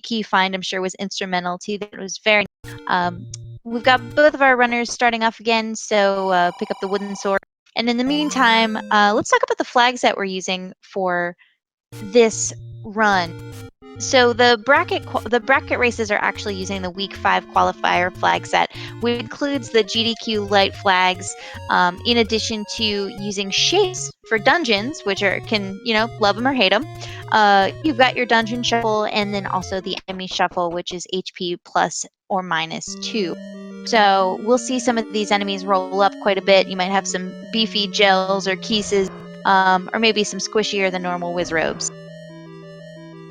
key find, I'm sure, was instrumental to that. It was very. We've got both of our runners starting off again, so pick up the wooden sword. And in the meantime, let's talk about the flags that we're using for this run. So the bracket races are actually using the week 5 qualifier flag set, which includes the GDQ light flags, in addition to using shapes for dungeons, which can love them or hate them. You've got your dungeon shuffle, and then also the enemy shuffle, which is HP plus or minus 2. So we'll see some of these enemies roll up quite a bit. You might have some beefy gels or Keeses, or maybe some squishier than normal Wizrobes.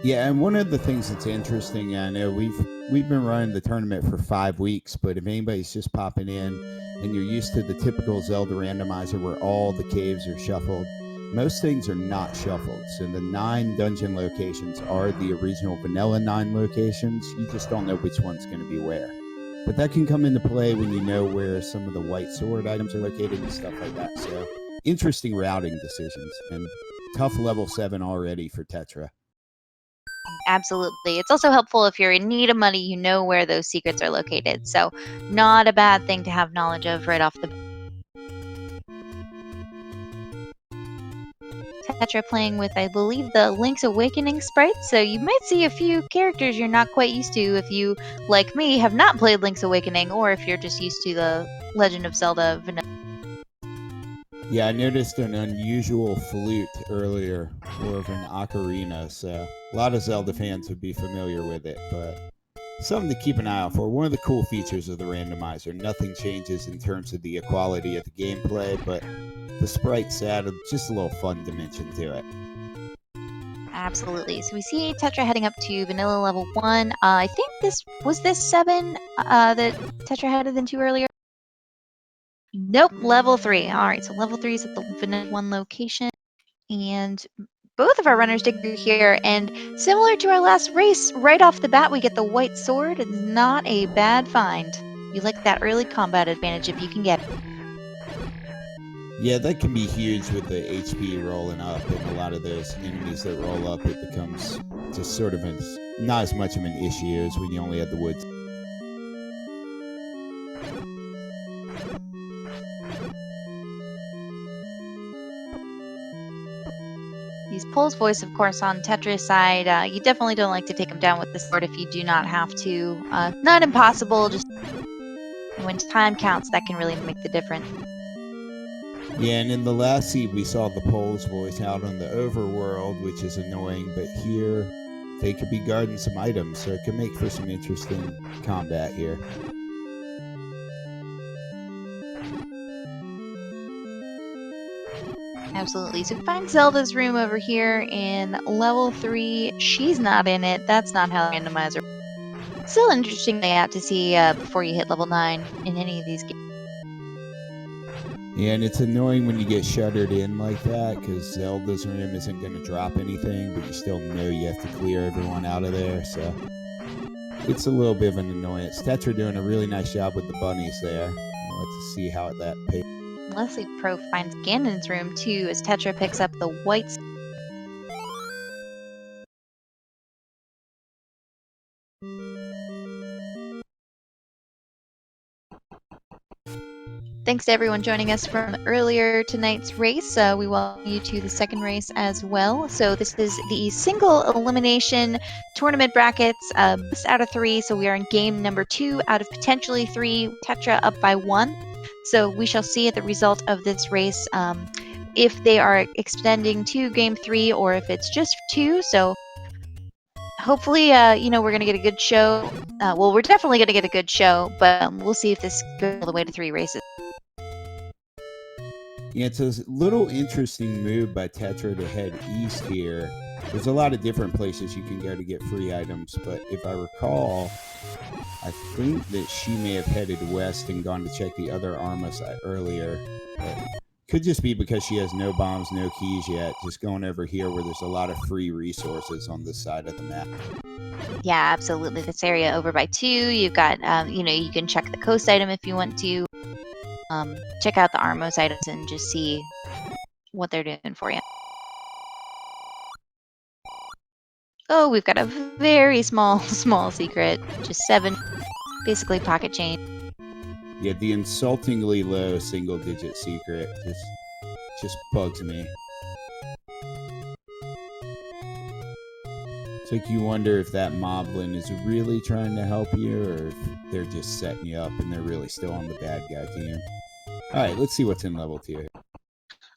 Yeah, and one of the things that's interesting, I know we've been running the tournament for 5 weeks, but if anybody's just popping in and you're used to the typical Zelda randomizer where all the caves are shuffled, most things are not shuffled. So the 9 dungeon locations are the original vanilla 9 locations. You just don't know which one's going to be where. But that can come into play when you know where some of the white sword items are located and stuff like that. So interesting routing decisions, and tough level 7 already for Tetra. Absolutely. It's also helpful if you're in need of money, you know where those secrets are located. So not a bad thing to have knowledge of right off the bat. Tetra playing with, I believe, the Link's Awakening sprites, so you might see a few characters you're not quite used to if you, like me, have not played Link's Awakening, or if you're just used to the Legend of Zelda vanilla. Yeah, I noticed an unusual flute earlier, more of an ocarina, so a lot of Zelda fans would be familiar with it, but something to keep an eye out for. One of the cool features of the randomizer, nothing changes in terms of the equality of the gameplay, but the sprites added just a little fun dimension to it. Absolutely. So we see Tetra heading up to vanilla level 1. I think this 7 that Tetra headed into earlier. Nope, level 3. Alright, so level 3 is at the vanilla 1 location. And both of our runners dig through here, and similar to our last race, right off the bat we get the white sword. It's not a bad find. You like that early combat advantage if you can get it. Yeah, that can be huge with the HP rolling up, and a lot of those enemies that roll up, it becomes just sort of not as much of an issue as when you only have the woods. These Pole's voice, of course, on Tetra's side, you definitely don't like to take him down with the sword if you do not have to. Not impossible, just when time counts, that can really make the difference. Yeah, and in the last seed, we saw the Pole's voice out on the overworld, which is annoying, but here they could be guarding some items, so it could make for some interesting combat here. Absolutely. So find Zelda's room over here in level 3. She's not in it. That's not how randomizer. Still interesting layout to see before you hit level 9 in any of these games. Yeah, and it's annoying when you get shuttered in like that, because Zelda's room isn't going to drop anything, but you still know you have to clear everyone out of there, so it's a little bit of an annoyance. Tetra doing a really nice job with the bunnies there. Let's see how that pays. Leslie Pro finds Ganon's room too as Tetra picks up the white. Thanks to everyone joining us from earlier tonight's race. We welcome you to the second race as well. So this is the single elimination tournament brackets, best out of 3. So we are in game number 2 out of potentially 3. Tetra up by 1. So we shall see at the result of this race if they are extending to game 3 or if it's just 2. So hopefully, we're going to get a good show. Well, we're definitely going to get a good show, but we'll see if this goes all the way to 3 races. Yeah, it's a little interesting move by Tetra to head east here. There's a lot of different places you can go to get free items, but if I recall, I think that she may have headed west and gone to check the other Arma site earlier. But could just be because she has no bombs, no keys yet, just going over here where there's a lot of free resources on this side of the map. Yeah, absolutely. This area over by 2, you've got, you can check the coast item if you want to. Check out the Armos items and just see what they're doing for you. Oh, we've got a very small secret. Just 7, basically pocket change. Yeah, the insultingly low single-digit secret just bugs me. It's like you wonder if that moblin is really trying to help you, or if they're just setting you up and they're really still on the bad guy team. All right, let's see what's in level 2.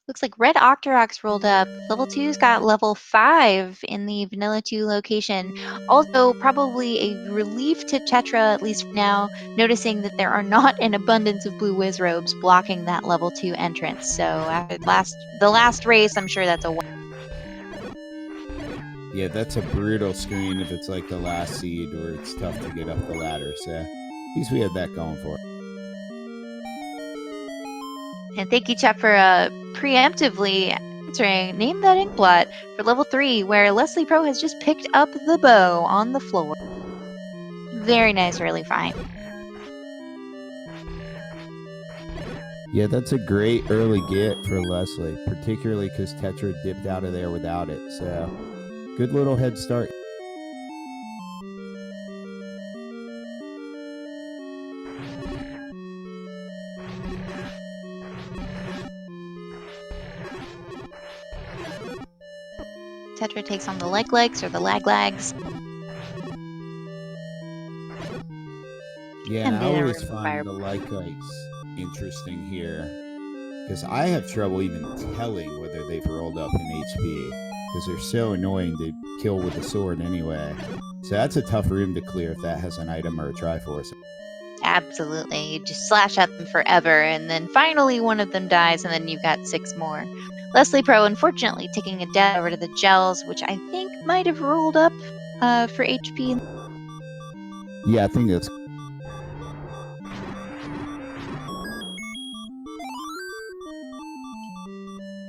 Looks like Red Octoroks rolled up. Level 2's got level 5 in the Vanilla 2 location. Also, probably a relief to Tetra, at least now, noticing that there are not an abundance of blue whiz robes blocking that level 2 entrance. So after the last race, I'm sure that's a win. Yeah, that's a brutal screen if it's like the last seed where it's tough to get up the ladder. So at least we had that going for it. And thank you, Chat, for preemptively answering Name That Inkblot for level 3, where Leslie Pro has just picked up the bow on the floor. Very nice early find. Yeah, that's a great early get for Leslie, particularly because Tetra dipped out of there without it. So good little head start. Tetra takes on the legs or the lags. Yeah, and I always find the lights interesting here because I have trouble even telling whether they've rolled up in HP because they're so annoying to kill with a sword anyway. So that's a tough room to clear if that has an item or a Triforce. Absolutely. You just slash at them forever, and then finally one of them dies, and then you've got 6 more. Leslie Pro, unfortunately, taking a death over to the gels, which I think might have rolled up for HP. Yeah, I think that's.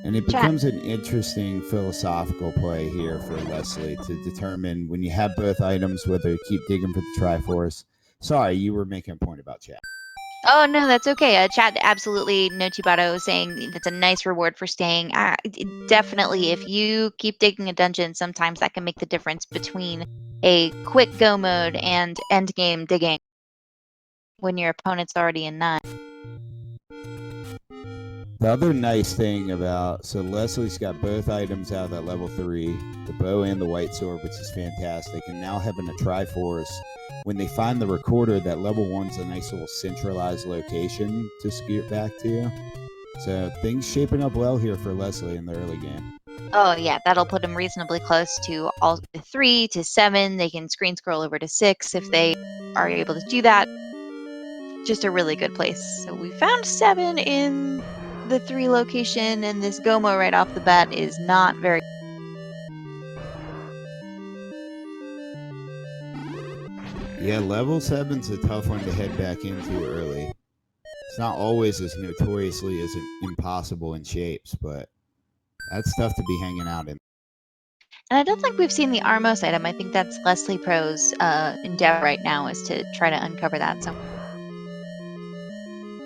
And it becomes an interesting philosophical play here for Leslie to determine when you have both items whether you keep digging for the Triforce. Sorry, you were making a point about chat. Oh, no, that's okay. Chat absolutely, Nochibato saying that's a nice reward for staying. Definitely, if you keep digging a dungeon, sometimes that can make the difference between a quick go mode and end game digging when your opponent's already in 9. The other nice thing about, so Leslie's got both items out of that level 3, the bow and the white sword, which is fantastic, and now having a Triforce. When they find the recorder, that level 1's a nice little centralized location to scoot back to. So things shaping up well here for Leslie in the early game. Oh yeah, that'll put them reasonably close to all 3 to 7. They can screen scroll over to 6 if they are able to do that. Just a really good place. So we found 7 in the 3 location, and this Gomo right off the bat is not very. Yeah, level 7's a tough one to head back into early. It's not always as notoriously as impossible in shapes, but that's tough to be hanging out in. And I don't think we've seen the Armos item. I think that's Leslie Pro's endeavor right now is to try to uncover that. So.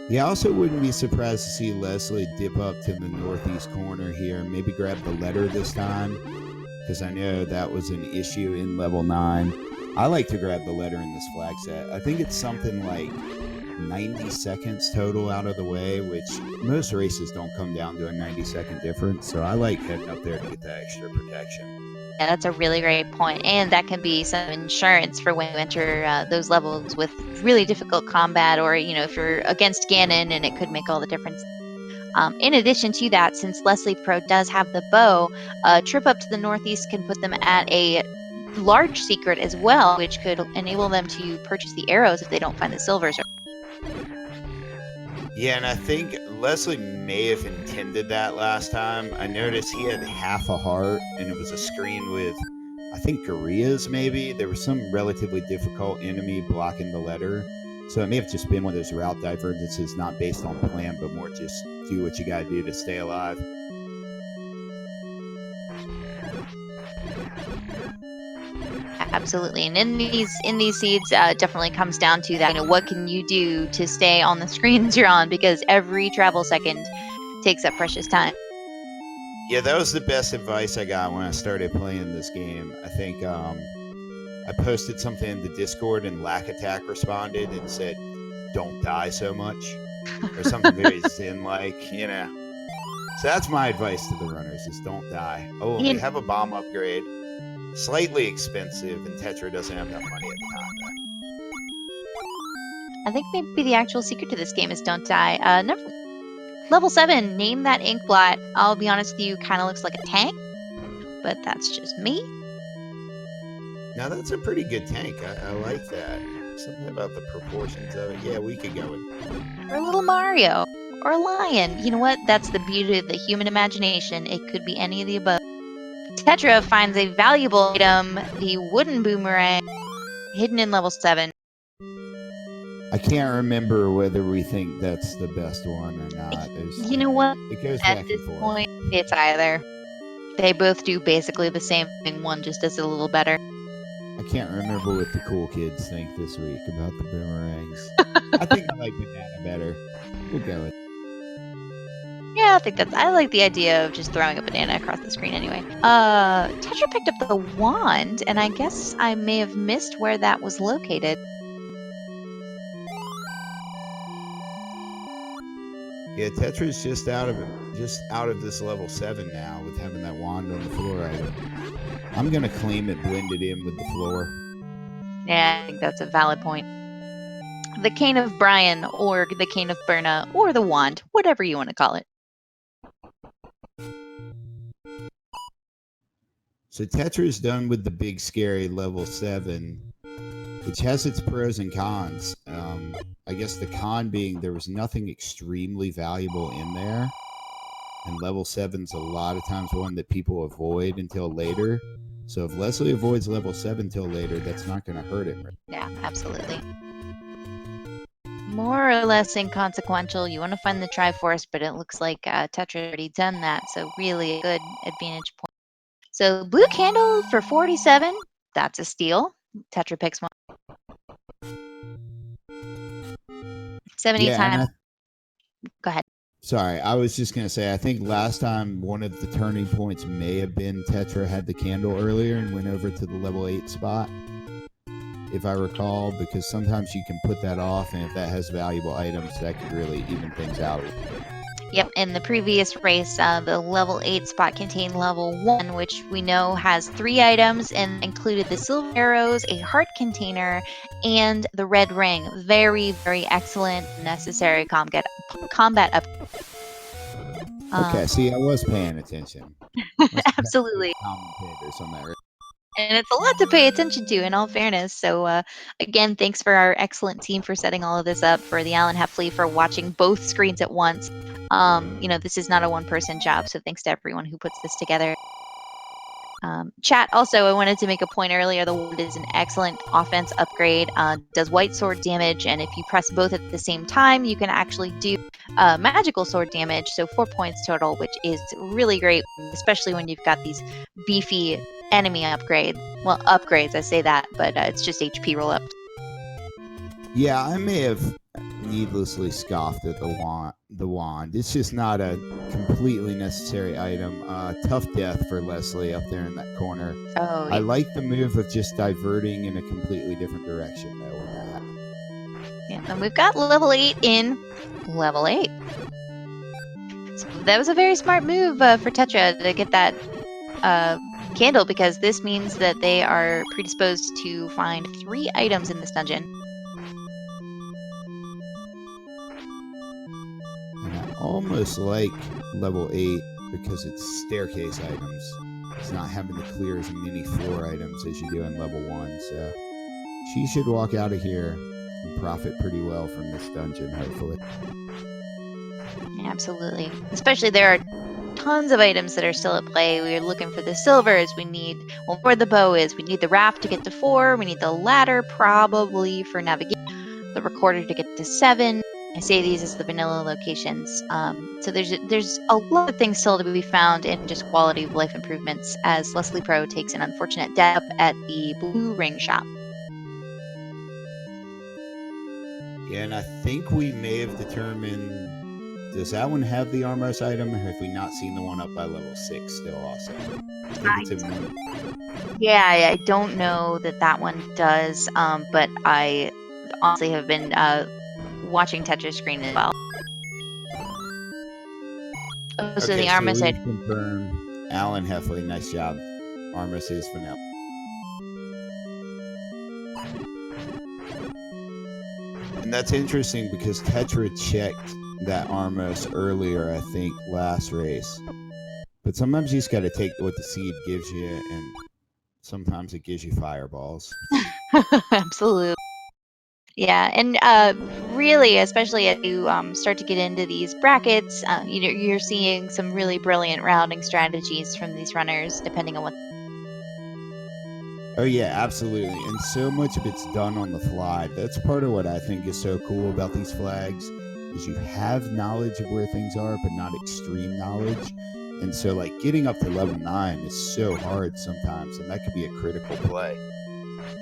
Yeah, I also wouldn't be surprised to see Leslie dip up to the northeast corner here, maybe grab the letter this time, because I know that was an issue in level 9. I like to grab the letter in this flag set. I think it's something like 90 seconds total out of the way, which most races don't come down to a 90-second difference, so I like heading up there to get that extra protection. Yeah, that's a really great point, and that can be some insurance for when you enter those levels with really difficult combat, or if you're against Ganon, and it could make all the difference. In addition to that, since Leslie Pro does have the bow, a trip up to the northeast can put them at a large secret as well, which could enable them to purchase the arrows if they don't find the silvers. Yeah, and I think Leslie may have intended that last time. I noticed he had half a heart, and it was a screen with, I think, gorillas maybe. There was some relatively difficult enemy blocking the letter. So it may have just been one of those route divergences, not based on plan, but more just do what you gotta do to stay alive. Absolutely, and in these seeds, definitely comes down to that. What can you do to stay on the screens you're on? Because every travel second takes up precious time. Yeah, that was the best advice I got when I started playing this game. I think I posted something in the Discord and Lack Attack responded and said, "Don't die so much," or something very Zen-like, you know. So that's my advice to the runners: is don't die. Oh, and we You- have a bomb upgrade, slightly expensive, and Tetra doesn't have enough money at the time. I think maybe the actual secret to this game is don't die. Level 7, name that ink blot. I'll be honest with you, kind of looks like a tank, but that's just me. Now that's a pretty good tank. I like that. Something about the proportions of it. Yeah, we could go with. Or a little Mario. Or a lion. You know what? That's the beauty of the human imagination. It could be any of the above. Tetra finds a valuable item, the wooden boomerang, hidden in level 7. I can't remember whether we think that's the best one or not. You know what? It goes At back this and forth. point, it's either. They both do basically the same thing. One just does it a little better. I can't remember what the cool kids think this week about the boomerangs. I think I like banana better. We'll go with. Yeah, I like the idea of just throwing a banana across the screen anyway. Tetra picked up the wand, and I guess I may have missed where that was located. Yeah, Tetra's just out of this level 7 now with having that wand on the floor item. I'm gonna claim it blended in with the floor. Yeah, I think that's a valid point. The Cane of Brian, or the Cane of Berna, or the wand, whatever you want to call it. So Tetra's done with the big scary level 7, which has its pros and cons. I guess the con being there was nothing extremely valuable in there. And level 7's a lot of times one that people avoid until later. So if Leslie avoids level 7 till later, that's not going to hurt him. Yeah, absolutely. More or less inconsequential. You want to find the Triforce, but it looks like Tetra already done that, so really a good advantage point. So blue candle for 47. That's a steal. Tetra picks one. 70 times. Go ahead. Sorry, I was just going to say, I think last time one of the turning points may have been Tetra had the candle earlier and went over to the level 8 spot, if I recall, because sometimes you can put that off, and if that has valuable items, that could really even things out. Yep, in the previous race, the level 8 spot contained level 1, which we know has 3 items and included the silver arrows, a heart container, and the red ring. Very, very excellent, necessary combat up. Okay, see, I was paying attention. Absolutely. Commentators on that, right? And it's a lot to pay attention to, in all fairness. So, again, thanks for our excellent team for setting all of this up, for the Alan Heffley for watching both screens at once. This is not a one-person job, so thanks to everyone who puts this together. Chat, also, I wanted to make a point earlier. The wand is an excellent offense upgrade, does white sword damage, and if you press both at the same time, you can actually do magical sword damage, so 4 points total, which is really great, especially when you've got these beefy enemy upgrades, I say that, but it's just HP roll up. Yeah, I may have needlessly scoffed at the wand. It's just not a completely necessary item. Tough death for Leslie up there in that corner. Oh, I like the move of just diverting in a completely different direction, though. When that happens. Yeah, and we've got level 8 in level 8. So that was a very smart move for Tetra to get that candle, because this means that they are predisposed to find 3 items in this dungeon. And I almost like level 8 because it's staircase items. It's not having to clear as many floor items as you do in level 1. So she should walk out of here and profit pretty well from this dungeon, hopefully. Absolutely. Especially there are tons of items that are still at play. We're looking for the silvers. We need, where the bow is. We need the raft to get to 4. We need the ladder probably for navigation. The recorder to get to 7. I say these as the vanilla locations. So there's a lot of things still to be found in just quality of life improvements, as Leslie Pro takes an unfortunate death at the Blue Ring shop. Yeah, and I think we may have determined Does that one have the Armos item, or have we not seen the one up by level 6 still also? I think it's in one. Yeah, I don't know that one does, but I honestly have been watching Tetra's screen as well. Oh, so Okay, the so Armos we've confirmed. Alan Heffley, nice job. Armos is vanilla. And that's interesting because Tetra checked that Armos earlier, I think, last race. But sometimes you just got to take what the seed gives you, and sometimes it gives you fireballs. Absolutely. Yeah, and really, especially as you start to get into these brackets, you're seeing some really brilliant routing strategies from these runners, depending on what. Oh yeah, absolutely. And so much of it's done on the fly. That's part of what I think is so cool about these flags is you have knowledge of where things are, but not extreme knowledge. And so like getting up to level 9 is so hard sometimes, and that could be a critical play.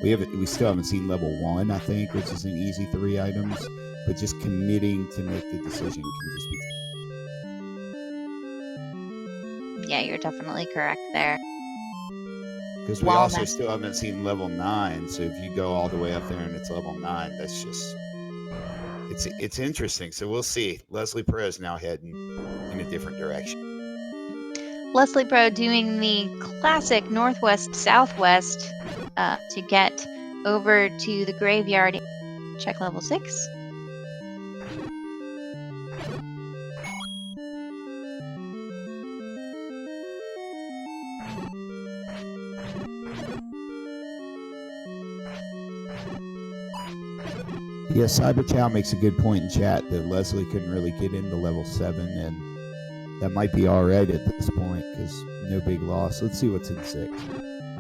We still haven't seen level 1, I think, which is an easy 3 items, but just committing to make the decision can just be. Yeah, you're definitely correct there. Because we also still haven't seen level 9, so if you go all the way up there and it's level 9, that's just it's interesting. So we'll see. Leslie Perez now heading in a different direction. Leslie Pro doing the classic northwest-southwest to get over to the graveyard. Check level 6. Yeah, Cyberchow makes a good point in chat that Leslie couldn't really get into level 7, and that might be all right at this point because no big loss. Let's see what's in 6.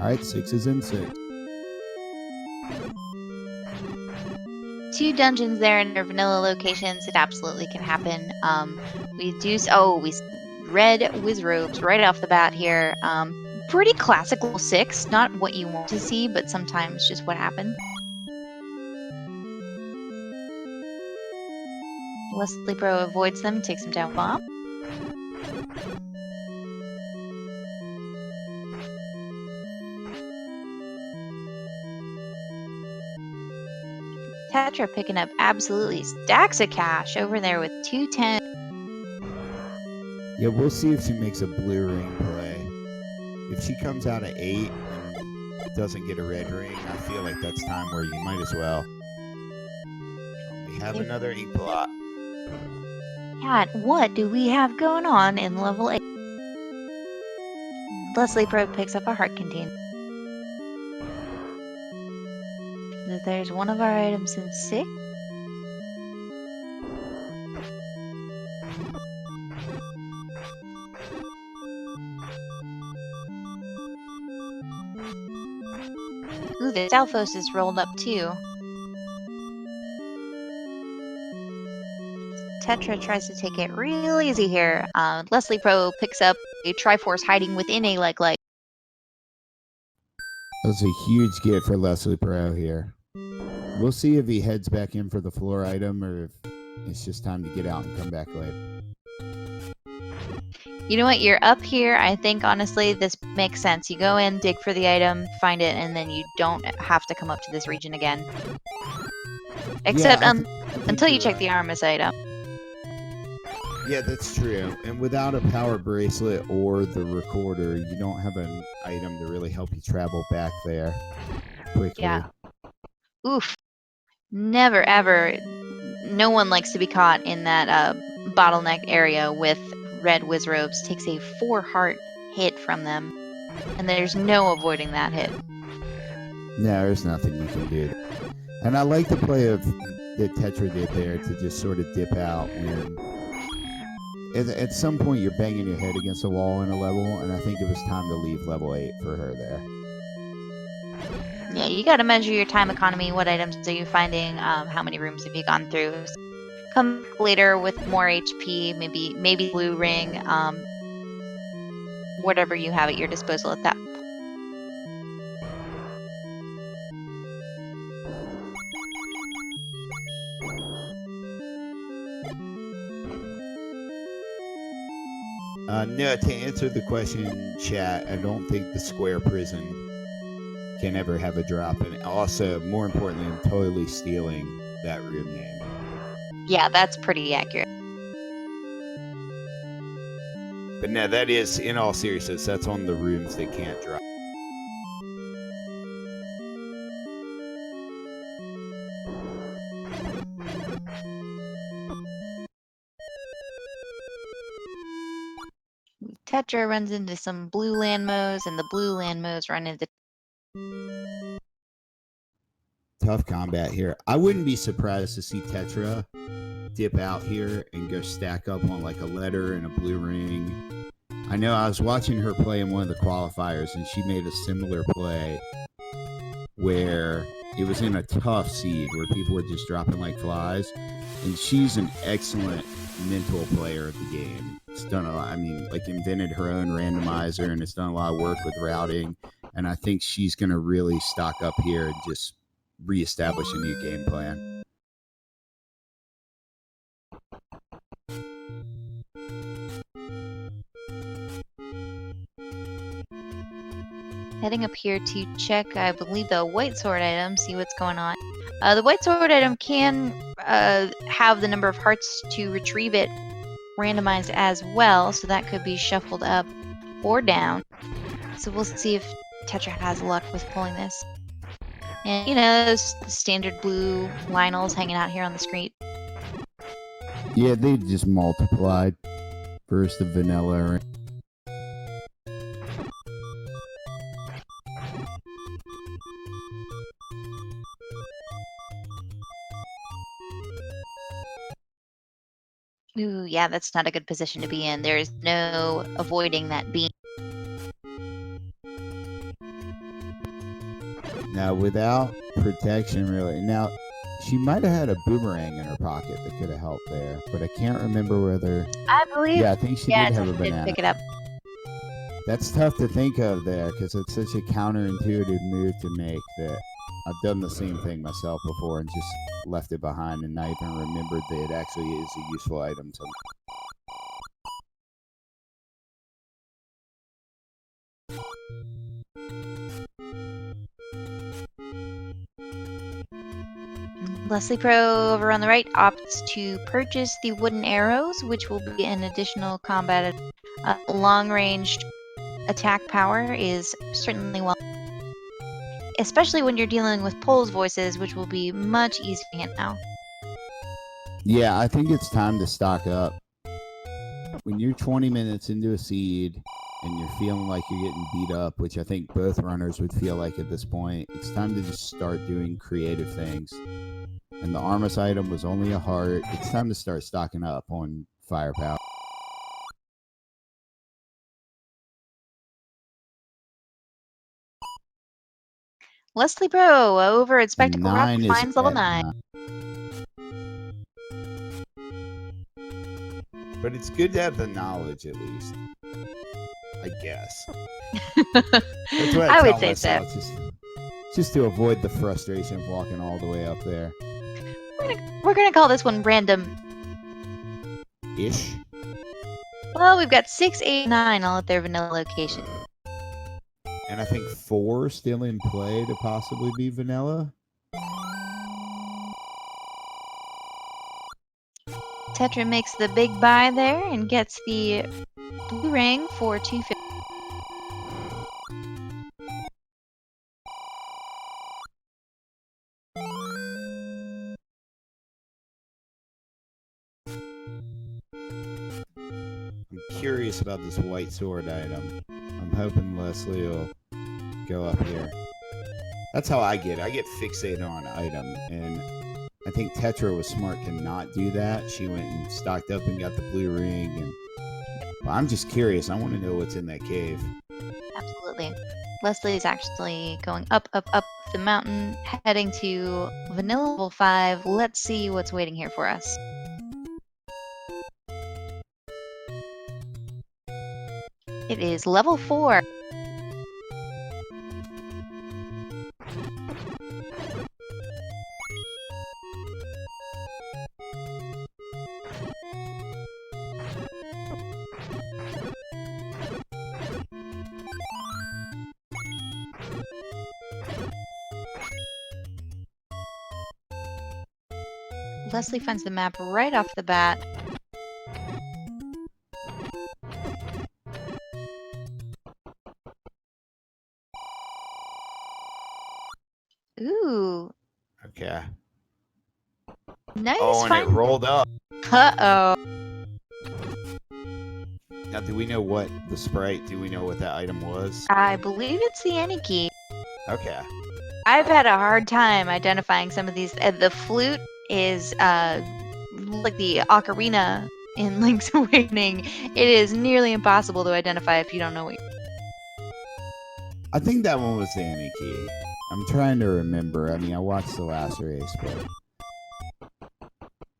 All right, 6 is in 6. 2 dungeons there in their vanilla locations. It absolutely can happen. We red Wizrobes right off the bat here. Pretty classic level 6. Not what you want to see, but sometimes just what happened. Leslie Pro avoids them, takes them down bomb. Tetra picking up absolutely stacks of cash over there with 210. Yeah, we'll see if she makes a blue ring play. If she comes out at 8 and doesn't get a red ring, I feel like that's time where you might as well. We have another ink blot. Cat, what do we have going on in level 8? Leslie Pro picks up a heart container. There's one of our items in 6. Ooh, the Stalfos is rolled up too. Tetra tries to take it real easy here. Leslie Pro picks up a Triforce hiding within a leg light. That's a huge get for Leslie Pro here. We'll see if he heads back in for the floor item or if it's just time to get out and come back later. You know what? You're up here. I think, honestly, this makes sense. You go in, dig for the item, find it, and then you don't have to come up to this region again. Except until you check the Armos item. Yeah, that's true. And without a power bracelet or the recorder, you don't have an item to really help you travel back there quickly. Yeah. Oof. Never, ever. No one likes to be caught in that bottleneck area with red Wizrobes. Takes a 4 heart hit from them. And there's no avoiding that hit. No, there's nothing you can do. And I like the play that Tetra did there to just sort of dip out when at some point you're banging your head against a wall in a level, and I think it was time to leave level 8 for her there. Yeah, you got to measure your time economy. What items are you finding? How many rooms have you gone through? Come back later with more HP, maybe blue ring, whatever you have at your disposal at that. No, to answer the question, chat, I don't think the square prison can ever have a drop. And also, more importantly, I'm totally stealing that room name. Yeah, that's pretty accurate. But no, that is, in all seriousness, that's on the rooms that can't drop. Tetra runs into some blue landmos, and the blue landmos run into. Tough combat here. I wouldn't be surprised to see Tetra dip out here and go stack up on like a letter and a blue ring. I know I was watching her play in one of the qualifiers, and she made a similar play where it was in a tough seed where people were just dropping like flies, and she's an excellent mental player of the game. It's done a lot. I mean, like invented her own randomizer, and it's done a lot of work with routing. And I think she's going to really stock up here and just reestablish a new game plan. Heading up here to check, I believe, the white sword item, see what's going on. The white sword item can have the number of hearts to retrieve it randomized as well, so that could be shuffled up or down. So we'll see if Tetra has luck with pulling this. And, you know, those standard blue Lionels hanging out here on the screen. Yeah, they just multiplied. First the vanilla. Ooh, yeah, that's not a good position to be in. There is no avoiding that beam. Now, without protection, really. Now, she might have had a boomerang in her pocket that could have helped there, but I can't remember whether. I believe. Yeah, I think she did have a banana. Pick it up. That's tough to think of there because it's such a counterintuitive move to make that I've done the same thing myself before and just left it behind and not even remembered that it actually is a useful item to. Leslie Pro over on the right opts to purchase the wooden arrows, which will be an additional combat. Long-range attack power is certainly well, especially when you're dealing with Pole's voices, which will be much easier to hit now. Yeah, I think it's time to stock up. When you're 20 minutes into a seed and you're feeling like you're getting beat up, which I think both runners would feel like at this point, it's time to just start doing creative things. And the Armus item was only a heart. It's time to start stocking up on firepower. Leslie Pro over at Spectacle Rock finds level 9. But it's good to have the knowledge at least. I guess. That's what I tell would say myself, so. Just to avoid the frustration of walking all the way up there. We're gonna call this one random. Ish. Well, we've got 6, 8, 9 all at their vanilla location. And I think 4 still in play to possibly be vanilla. Tetra makes the big buy there and gets the blue ring for $250. I'm curious about this white sword item. I'm hoping Leslie will go up here. That's how I get it. I get fixated on an item, and I think Tetra was smart to not do that. She went and stocked up and got the blue ring, and well, I'm just curious. I want to know what's in that cave. Absolutely. Leslie is actually going up, up, up the mountain, heading to vanilla level 5. Let's see what's waiting here for us. It is level 4. Leslie finds the map right off the bat. Ooh, Okay. nice Oh, and it find. rolled up. Uh-oh. Now, do we know what the sprite? Do we know what that item was? I believe it's the any key. Okay. I've had a hard time identifying some of these. The flute is like the ocarina in Link's Awakening. It is nearly impossible to identify if you don't know what. I think that one was the Aniki. I'm trying to remember. I mean, I watched the last race,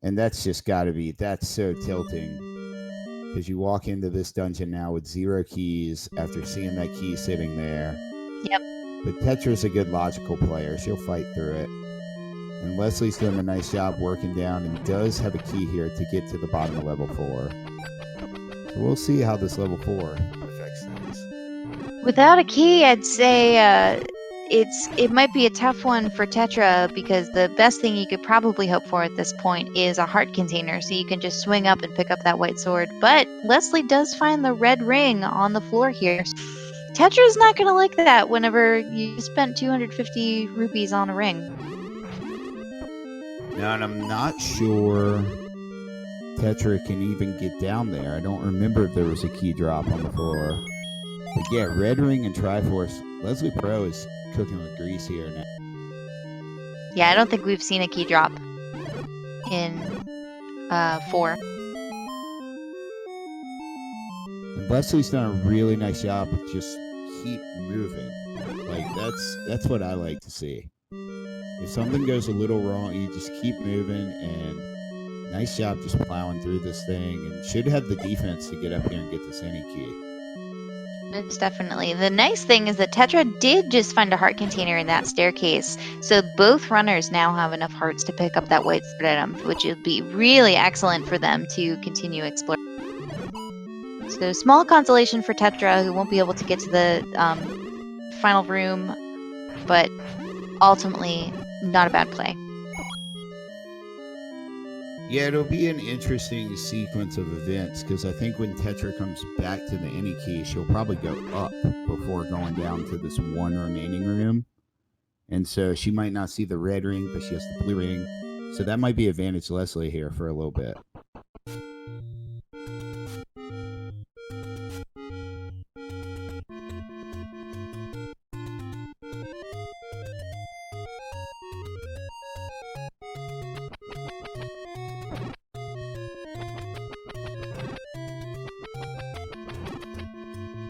and that's just got to be, that's so tilting. Because you walk into this dungeon now with 0 keys after seeing that key sitting there. Yep. But Tetra's a good logical player. She'll fight through it. And Leslie's doing a nice job working down and does have a key here to get to the bottom of level 4. So we'll see how this level 4 affects things. Without a key, I'd say it might be a tough one for Tetra because the best thing you could probably hope for at this point is a heart container, so you can just swing up and pick up that white sword. But Leslie does find the red ring on the floor here. Tetra's not going to like that whenever you spent 250 rupees on a ring. No, and I'm not sure Tetra can even get down there. I don't remember if there was a key drop on the floor. But yeah, Red Ring and Triforce. Leslie Pro is cooking with grease here now. Yeah, I don't think we've seen a key drop in 4. And Leslie's done a really nice job of just keep moving. Like that's what I like to see. If something goes a little wrong, you just keep moving, and nice job just plowing through this thing, and should have the defense to get up here and get this any key. It's definitely. The nice thing is that Tetra did just find a heart container in that staircase, so both runners now have enough hearts to pick up that white sword item, which would be really excellent for them to continue exploring. So small consolation for Tetra, who won't be able to get to the final room, but ultimately not a bad play. Yeah, it'll be an interesting sequence of events because I think when Tetra comes back to the any key, she'll probably go up before going down to this one remaining room. And so she might not see the red ring, but she has the blue ring. So that might be advantage Leslie here for a little bit.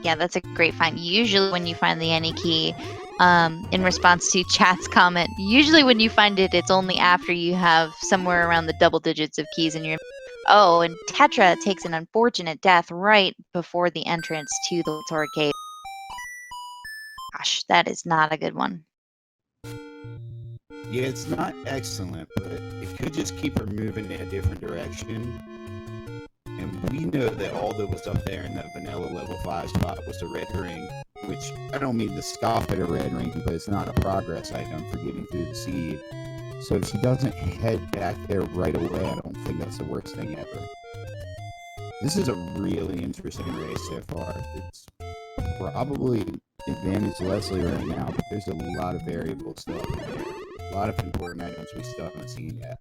Yeah, that's a great find. Usually when you find the any key, in response to chat's comment, usually when you find it, it's only after you have somewhere around the double digits of keys in your... Oh, and Tetra takes an unfortunate death right before the entrance to the Sword Cave. Gosh, that is not a good one. Yeah, it's not excellent, but it could just keep her moving in a different direction. And we know that all that was up there in that vanilla level 5 spot was a red ring, which I don't mean to scoff at a red ring, but it's not a progress item for getting through the seed. So if she doesn't head back there right away, I don't think that's the worst thing ever. This is a really interesting race so far. It's probably advantage Leslie right now, but there's a lot of variables still up in there. A lot of important items we still haven't seen yet.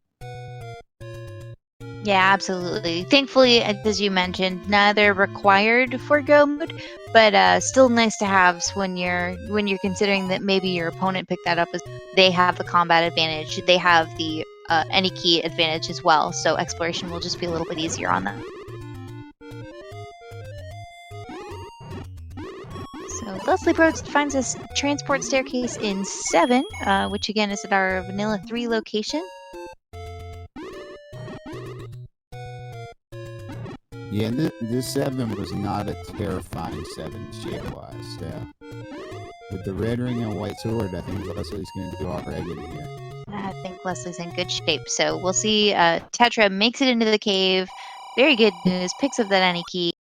Yeah, absolutely. Thankfully, as you mentioned, neither required for go mode, but still nice to have when you're considering that maybe your opponent picked that up as they have the combat advantage, they have the any key advantage as well. So exploration will just be a little bit easier on them. So Leslie Broad finds a transport staircase in 7, which again is at our Vanilla 3 location. Yeah, and this 7 was not a terrifying 7 shape-wise. So with the red ring and white sword, I think Leslie's going to do all right in here. I think Leslie's in good shape. So we'll see. Tetra makes it into the cave. Very good news. Picks up that any key.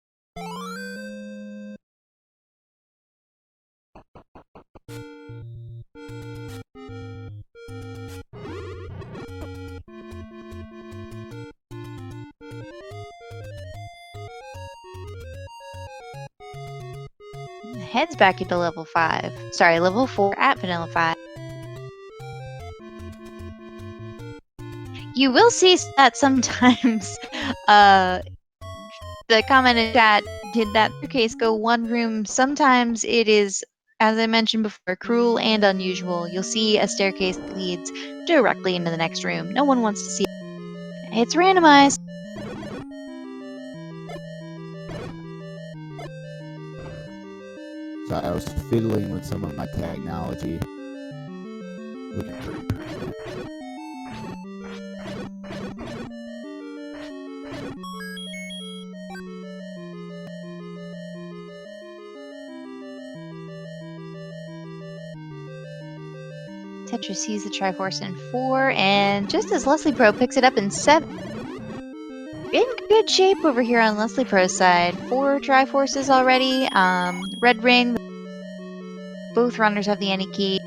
heads back into level 5. Sorry, level 4 at Vanilla 5. You will see that sometimes the comment in chat, did that staircase go one room? Sometimes it is, as I mentioned before, cruel and unusual. You'll see a staircase that leads directly into the next room. No one wants to see it. It's randomized. So I was fiddling with some of my technology. Looking pretty. Tetra sees the Triforce in 4, and just as Leslie Pro picks it up in 7. In good shape over here on Leslie Pro's side. 4 Triforces already. Red ring. Both runners have the any key.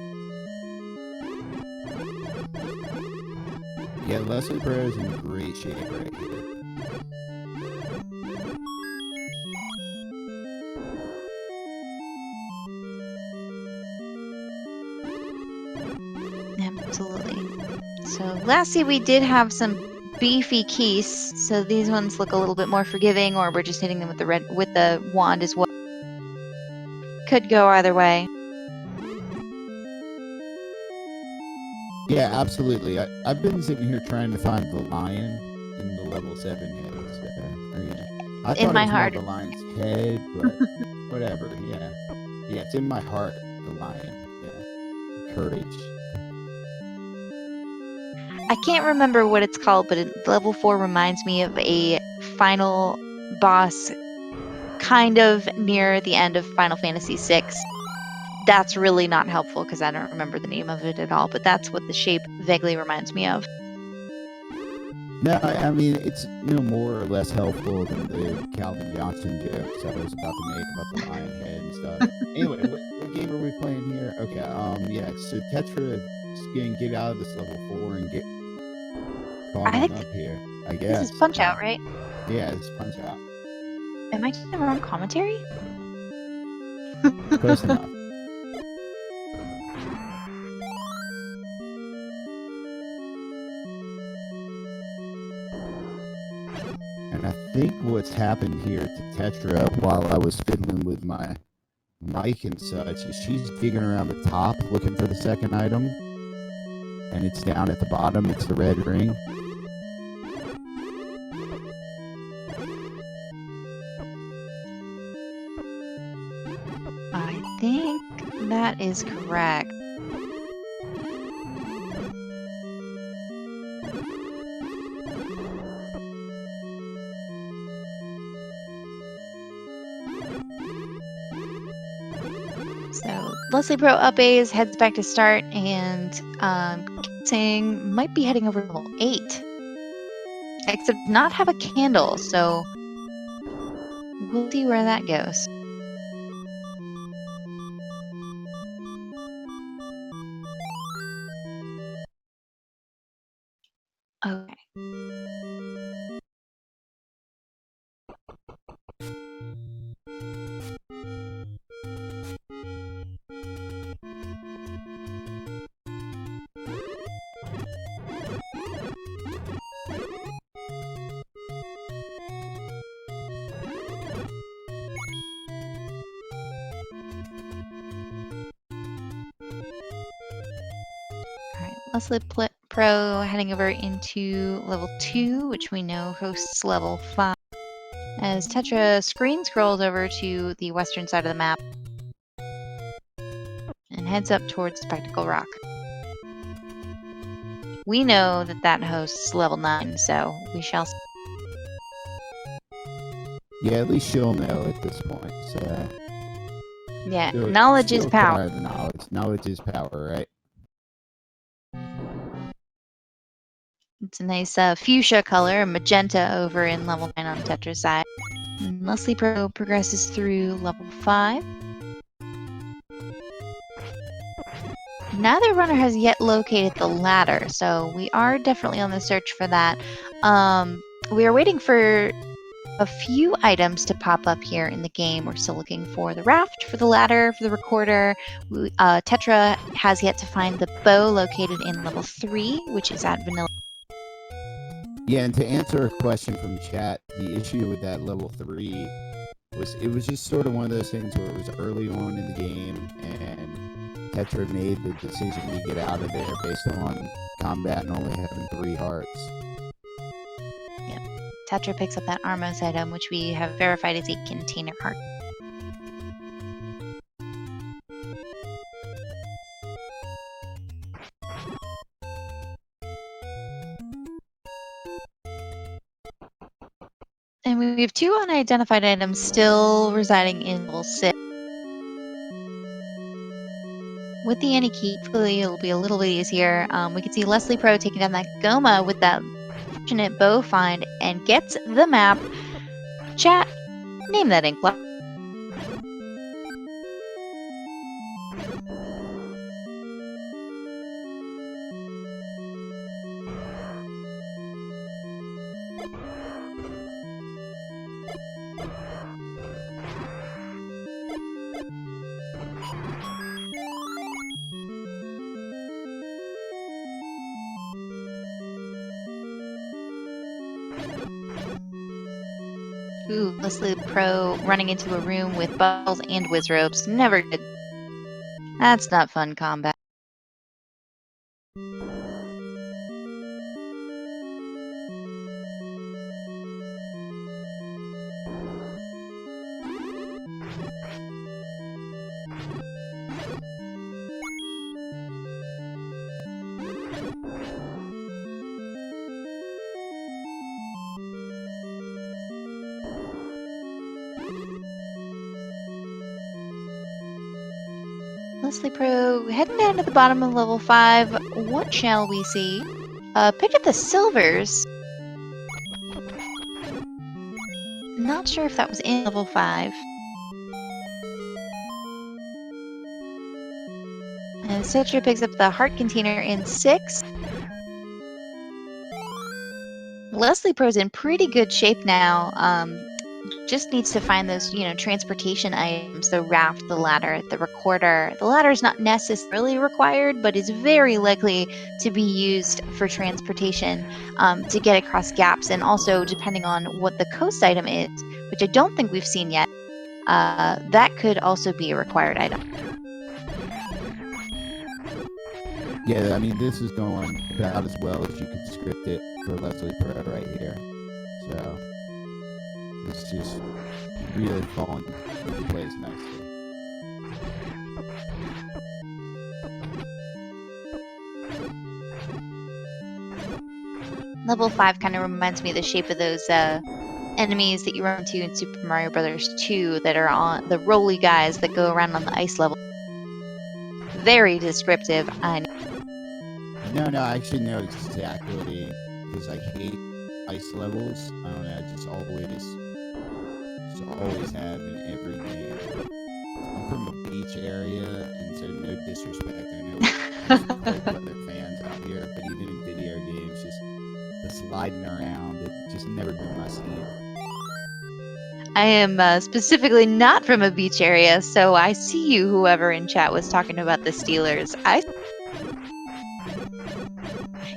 Yeah, Leslie Pro is in great shape right here. Absolutely. So lastly, we did have some beefy keys, so these ones look a little bit more forgiving, or we're just hitting them with the wand as well. Could go either way. Yeah, absolutely. I've been sitting here trying to find the lion in the level 7 heads. I In thought my it was heart. more the lion's head, but whatever. Yeah, it's in my heart. The lion. Yeah, courage. I can't remember what it's called, but level 4 reminds me of a final boss kind of near the end of Final Fantasy VI. That's really not helpful because I don't remember the name of it at all, but that's what the shape vaguely reminds me of. No, I mean, it's no more or less helpful than the Calvin Johnson jokes I was about to make about the lion head and stuff. Anyway, what game are we playing here? Okay, yeah, so Tetra is going to get out of this level 4 and get caught up here, I guess. This is Punch-Out, right? Yeah, it's Punch-Out. Am I doing the wrong commentary? Close enough. And I think what's happened here to Tetra while I was fiddling with my mic and such is she's digging around the top looking for the second item. And it's down at the bottom. It's the red ring. I think that is correct. So Leslie Pro up A's, heads back to start, and saying might be heading over to level 8. Except not have a candle, so we'll see where that goes. Okay. Leslie Pro heading over into level 2, which we know hosts level 5. As Tetra screen scrolls over to the western side of the map and heads up towards Spectacle Rock. We know that that hosts level 9, so we shall see. Yeah, at least she'll know at this point. So yeah, knowledge is power. Knowledge is power, right? It's a nice fuchsia color, magenta over in level 9 on Tetra's side. And Leslie Pro progresses through level 5. Neither runner has yet located the ladder, so we are definitely on the search for that. We are waiting for a few items to pop up here in the game. We're still looking for the raft, for the ladder, for the recorder. Tetra has yet to find the bow located in level 3, which is at vanilla. Yeah, and to answer a question from chat, the issue with that level 3 was it was just sort of one of those things where it was early on in the game, and Tetra made the decision to get out of there based on combat and only having 3 hearts. Tetra picks up that Armos item, which we have verified is a container heart. And we have 2 unidentified items still residing in level 6. With the Annie key, hopefully it'll be a little bit easier. We can see Leslie Pro taking down that Goma with that fortunate bow find and gets the map. Chat, name that ink block. Ooh, Leslie Pro running into a room with balls and whiz ropes. Never good. That's not fun combat. Leslie Pro heading down to the bottom of level 5. What shall we see? Pick up the silvers. Not sure if that was in level 5. And Citra picks up the heart container in 6. Leslie Pro's in pretty good shape now. Just needs to find those, transportation items, the raft, the ladder, the recorder. The ladder is not necessarily required, but is very likely to be used for transportation to get across gaps. And also, depending on what the coast item is, which I don't think we've seen yet, that could also be a required item. Yeah, I mean, this is going about as well as you could script it for Leslie Pro right here. So it's just really falling into place nicely. Level 5 kind of reminds me of the shape of those enemies that you run into in Super Mario Brothers 2 that are on the rolly guys that go around on the ice level. Very descriptive, I know. No, I actually know exactly, because I hate ice levels. I don't know, I just always have in every game. I'm from a beach area, and so no disrespect, I know there's cold weather fans out here, but even in video games, just the sliding around, it's just never been my scene. I am specifically not from a beach area, so I see you, whoever in chat was talking about the Steelers.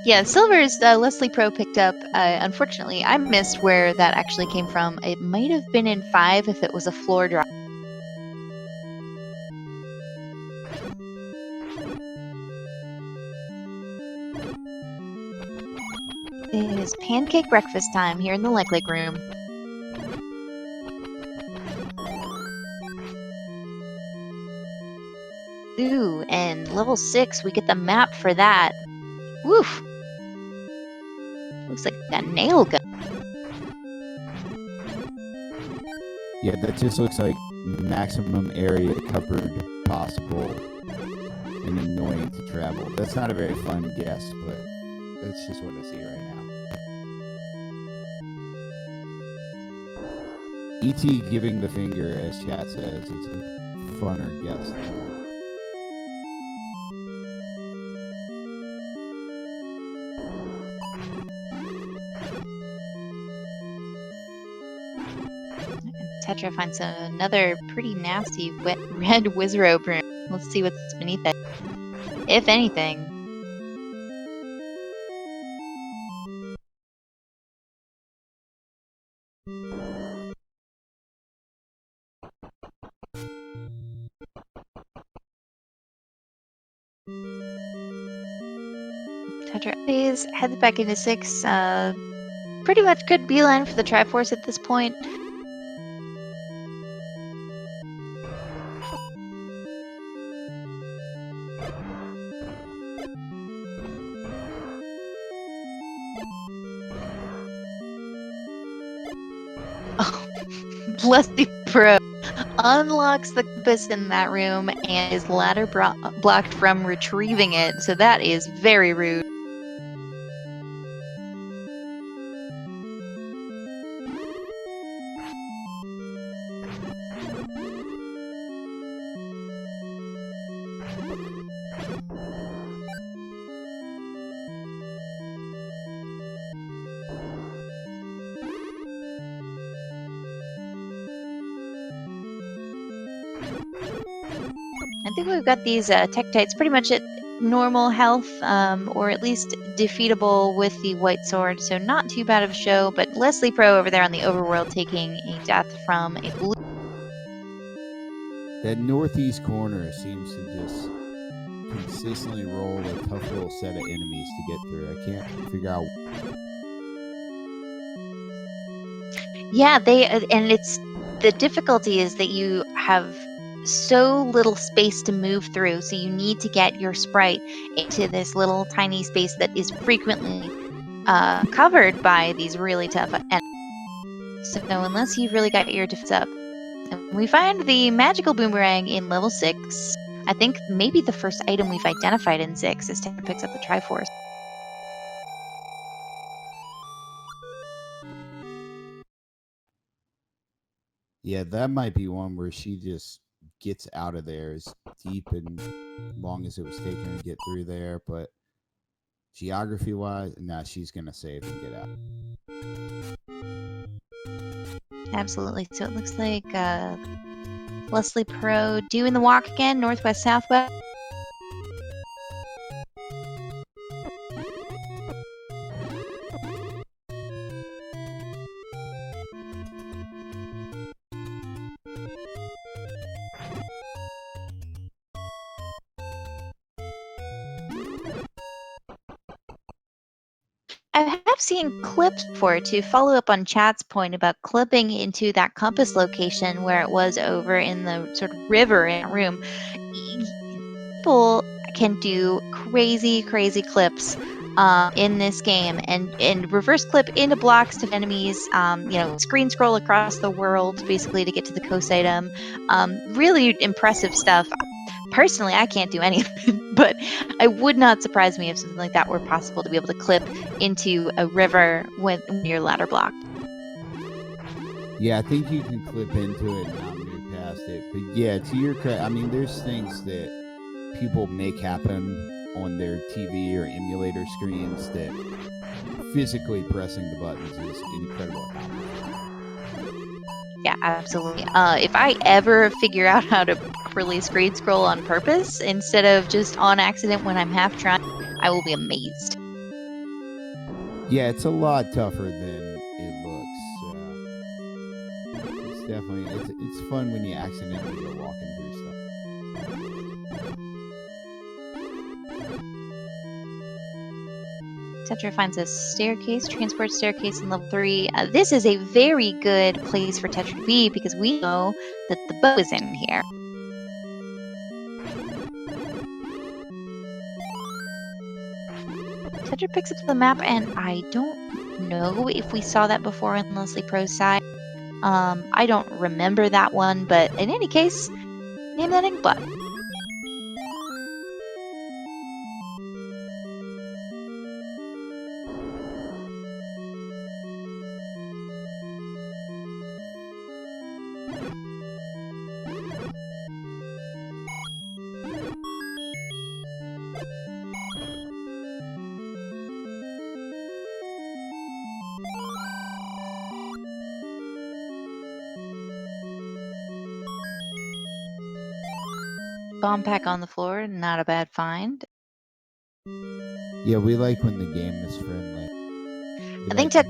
Yeah, silvers, Leslie Pro picked up. Unfortunately, I missed where that actually came from. It might have been in 5 if it was a floor drop. It is pancake breakfast time here in the Lake room. Ooh, and level 6, we get the map for that. Woof! Looks like a nail gun. Yeah, that just looks like maximum area covered possible and annoying to travel. That's not a very fun guess, but that's just what I see right now. E.T. giving the finger, as chat says, it's a funner guess. Tetra finds another pretty nasty wet red Wizrobe room. Let's see what's beneath it. If anything. Tetra please heads back into 6. Pretty much good beeline for the Triforce at this point. Oh, Blessy Pro unlocks the compass in that room and is ladder blocked from retrieving it, so that is very rude. I think we've got these Tektites pretty much at normal health, or at least defeatable with the White Sword, so not too bad of a show, but Leslie Pro over there on the overworld taking a death from a blue. That northeast corner seems to just consistently roll a tough little set of enemies to get through. I can't figure out. Yeah, and it's the difficulty is that you have so little space to move through, so you need to get your sprite into this little tiny space that is frequently covered by these really tough enemies. So unless you've really got your defense up, and we find the magical boomerang in level 6. I think maybe the first item we've identified in 6 as Tetra picks up the Triforce. Yeah, that might be one where she just gets out of there as deep and long as it was taking her to get through there. But geography wise, nah, she's gonna save and get out. Absolutely. So it looks like Leslie Pro doing the walk again, northwest, southwest. I have seen clips before to follow up on Chad's point about clipping into that compass location where it was over in the sort of river in that room. People can do crazy, crazy clips in this game and reverse clip into blocks to enemies, screen scroll across the world basically to get to the coast item. Really impressive stuff. Personally, I can't do any of it, but I would not surprise me if something like that were possible to be able to clip into a river when you're ladder blocked. Yeah, I think you can clip into it and not move past it. But yeah, to your credit, I mean, there's things that people make happen on their TV or emulator screens that physically pressing the buttons is incredible. Yeah, absolutely. If I ever figure out how to properly screen scroll on purpose instead of just on accident when I'm half trying, I will be amazed. Yeah, it's a lot tougher than it looks. It's definitely it's fun when you accidentally go walking through stuff. Tetra finds a staircase, transport staircase in level 3. This is a very good place for Tetra to be because we know that the bow is in here. Tetra picks up the map, and I don't know if we saw that before on Leslie Pro's side. I don't remember that one, but in any case, name that inkblot. Bomb pack on the floor, not a bad find. Yeah, we like when the game is friendly. I think stuff.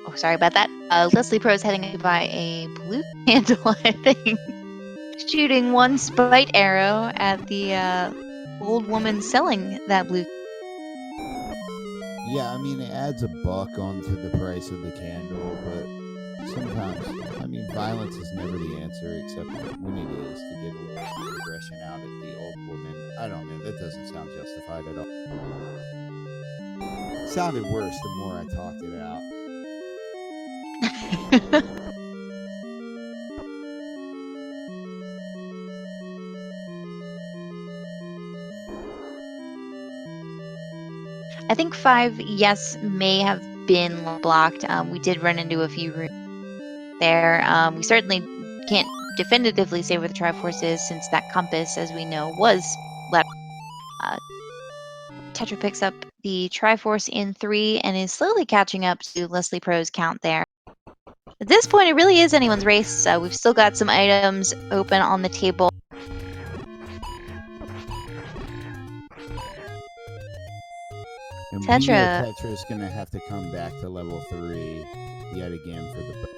Oh, sorry about that. Leslie Pro is heading to buy a blue candle, I think. Shooting one spite arrow at the old woman selling that blue. Yeah, I mean, it adds $1 onto the price of the candle, but sometimes, I mean, violence is never the answer, except when it is, to get a little aggression out at the old woman. I don't know, that doesn't sound justified at all. It sounded worse the more I talked it out. I think 5, yes, may have been blocked. We did run into a few rooms there. We certainly can't definitively say where the Triforce is, since that compass, as we know, was left. Tetra picks up the Triforce in 3 and is slowly catching up to Leslie Pro's count there. At this point, it really is anyone's race. We've still got some items open on the table. And Tetra. we know Tetra is going to have to come back to level 3 yet again for the.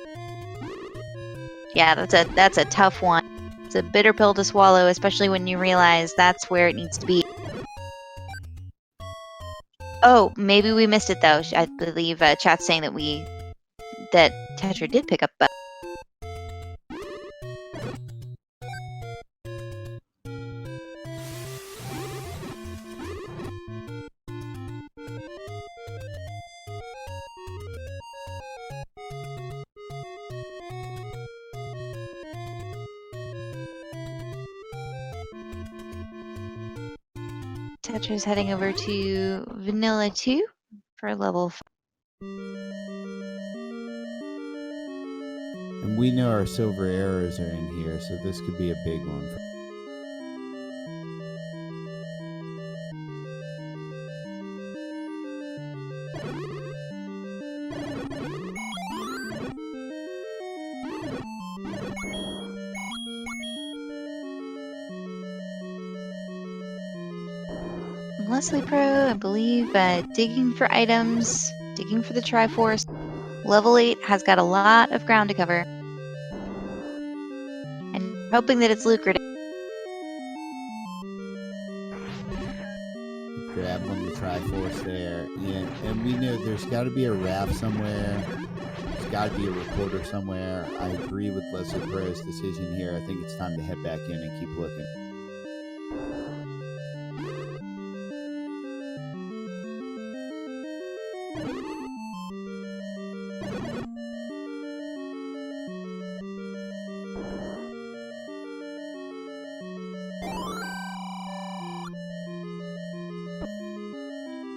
Yeah, that's a tough one. It's a bitter pill to swallow, especially when you realize that's where it needs to be. Oh, maybe we missed it though. I believe chat's saying that Tetra did pick up. Tetra's heading over to Vanilla 2 for level 5. And we know our silver arrows are in here, so this could be a big one. Leslie Pro, I believe, digging for items, digging for the Triforce. Level 8 has got a lot of ground to cover. And hoping that it's lucrative. Grab on the Triforce there. Yeah, and we know there's got to be a raft somewhere. There's got to be a recorder somewhere. I agree with Leslie Pro's decision here. I think it's time to head back in and keep looking.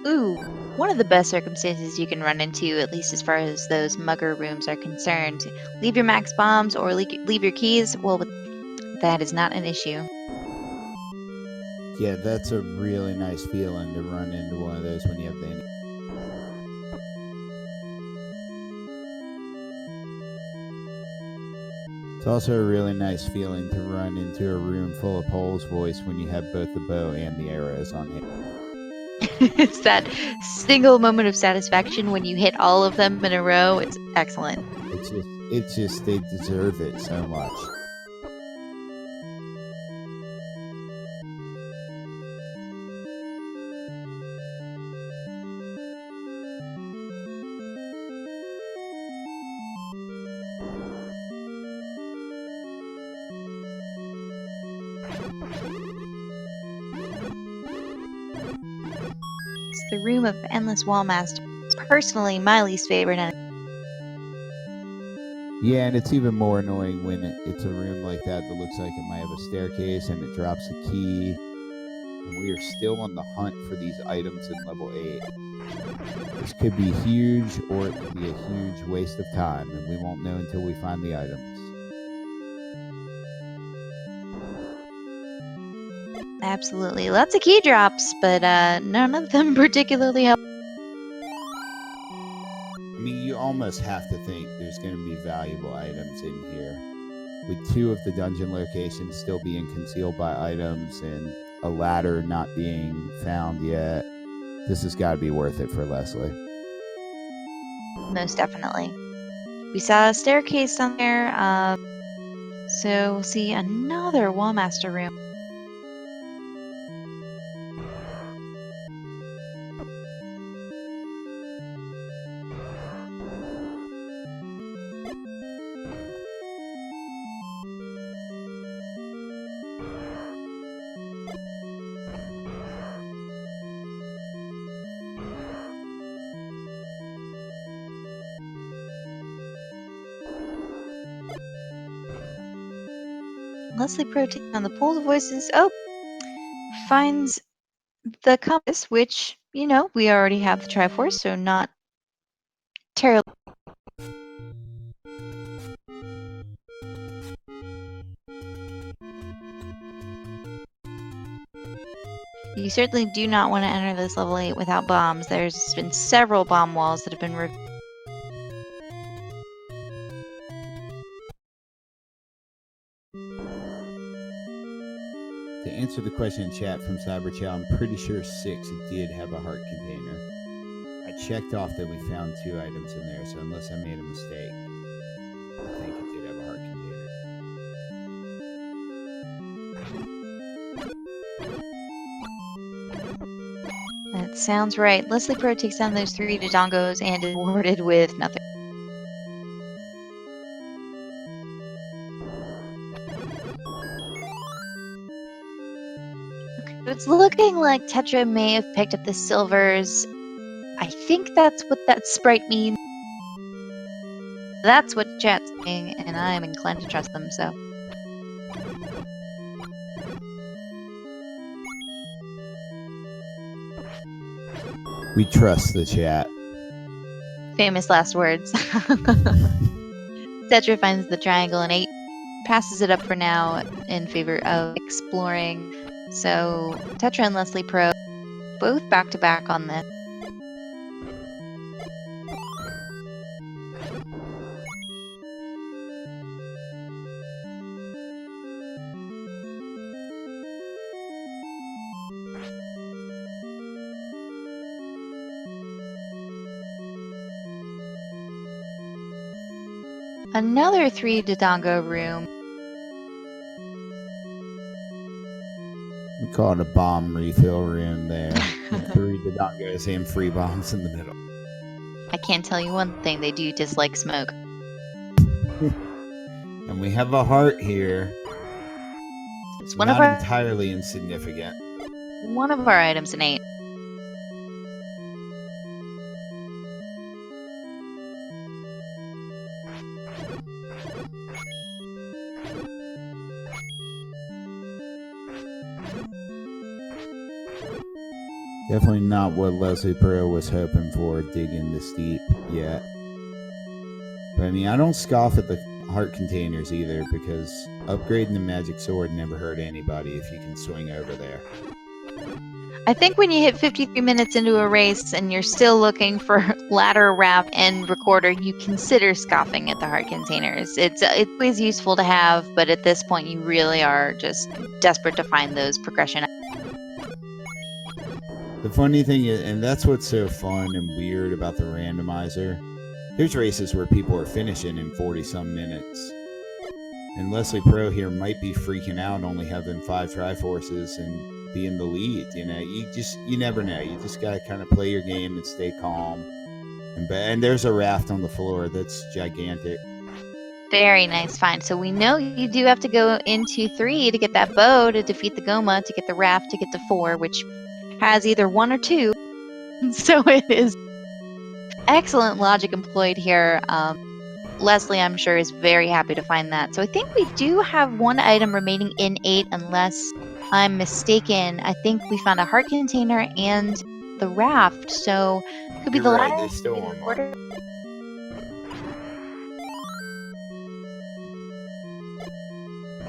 Ooh, one of the best circumstances you can run into, at least as far as those mugger rooms are concerned. Leave your max bombs or leave your keys. Well, that is not an issue. Yeah, that's a really nice feeling to run into one of those when you have the. It's also a really nice feeling to run into a room full of Pole's voice when you have both the bow and the arrows on hand. It's that single moment of satisfaction when you hit all of them in a row. It's excellent. It's just they deserve it so much. It's the room of Endless Wallmaster. It's personally my least favorite. Yeah, and it's even more annoying when it's a room like that looks like it might have a staircase and it drops a key. And we are still on the hunt for these items in level 8. This could be huge or it could be a huge waste of time, and we won't know until we find the items. Absolutely. Lots of key drops, but none of them particularly help. I mean, you almost have to think there's going to be valuable items in here. with 2 of the dungeon locations still being concealed by items and a ladder not being found yet, this has got to be worth it for Leslie. Most definitely. We saw a staircase down there, so we'll see another Wallmaster room. Leslie Pro takes on the pool of voices. Oh, finds the compass, which, you know, we already have the Triforce, so not terribly. You certainly do not want to enter this level 8 without bombs. There's been several bomb walls that have been revealed. To answer the question in chat from Cyberchow, I'm pretty sure 6 did have a heart container. I checked off that we found 2 items in there, so unless I made a mistake, I think it did have a heart container. That sounds right. Leslie Pro takes down those 3 Dodongos and is rewarded with nothing. It's looking like Tetra may have picked up the silvers. I think that's what that sprite means. That's what chat's saying, and I'm inclined to trust them, so. We trust the chat. Famous last words. Tetra finds the triangle in 8, passes it up for now in favor of exploring. So Tetra and Leslie Pro both back to back on this. Another 3 Dodongo room. We call it a bomb refill room there. 3 Dodongos and free bombs in the middle. I can't tell you one thing, they do dislike smoke. And we have a heart here. It's not entirely insignificant. One of our items in 8. Definitely not what Leslie Pro was hoping for, digging this deep yet. But I mean, I don't scoff at the heart containers either, because upgrading the magic sword never hurt anybody if you can swing over there. I think when you hit 53 minutes into a race and you're still looking for ladder, raft, and recorder, you consider scoffing at the heart containers. It's always useful to have, but at this point you really are just desperate to find those progression. The funny thing is, and that's what's so fun and weird about the randomizer, there's races where people are finishing in 40-some minutes. And Leslie Pro here might be freaking out only having 5 Triforces and be in the lead. You know, you never know. You just got to kind of play your game and stay calm. And there's a raft on the floor that's gigantic. Very nice find. So we know you do have to go into 3 to get that bow, to defeat the Goma, to get the raft, to get to 4, which has either 1 or 2. So it is excellent logic employed here. Leslie, I'm sure, is very happy to find that. So I think we do have 1 item remaining in 8, unless I'm mistaken. I think we found a heart container and the raft. So could be the right, ladder. There's still one more.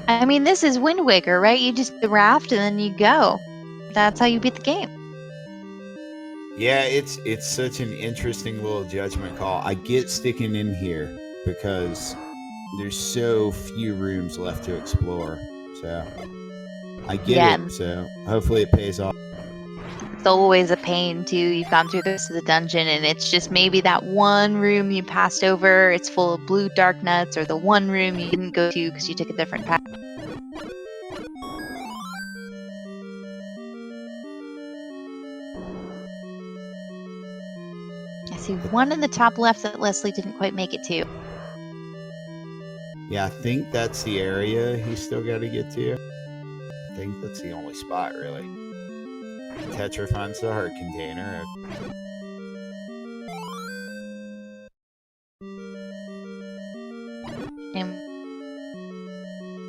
I mean, this is Wind Waker, right? You just the raft and then you go. That's how you beat the game. Yeah, it's such an interesting little judgment call. I get sticking in here because there's so few rooms left to explore. So I get Yeah, it. So hopefully it pays off. it's always a pain too. You've gone through the rest of the dungeon, and it's just maybe that one room you passed over. It's full of blue dark nuts, or the one room you didn't go to because you took a different path. I see one in the top left that Leslie didn't quite make it to. Yeah, I think that's the area he's still got to get to. I think that's the only spot, really. Tetra finds the heart container. And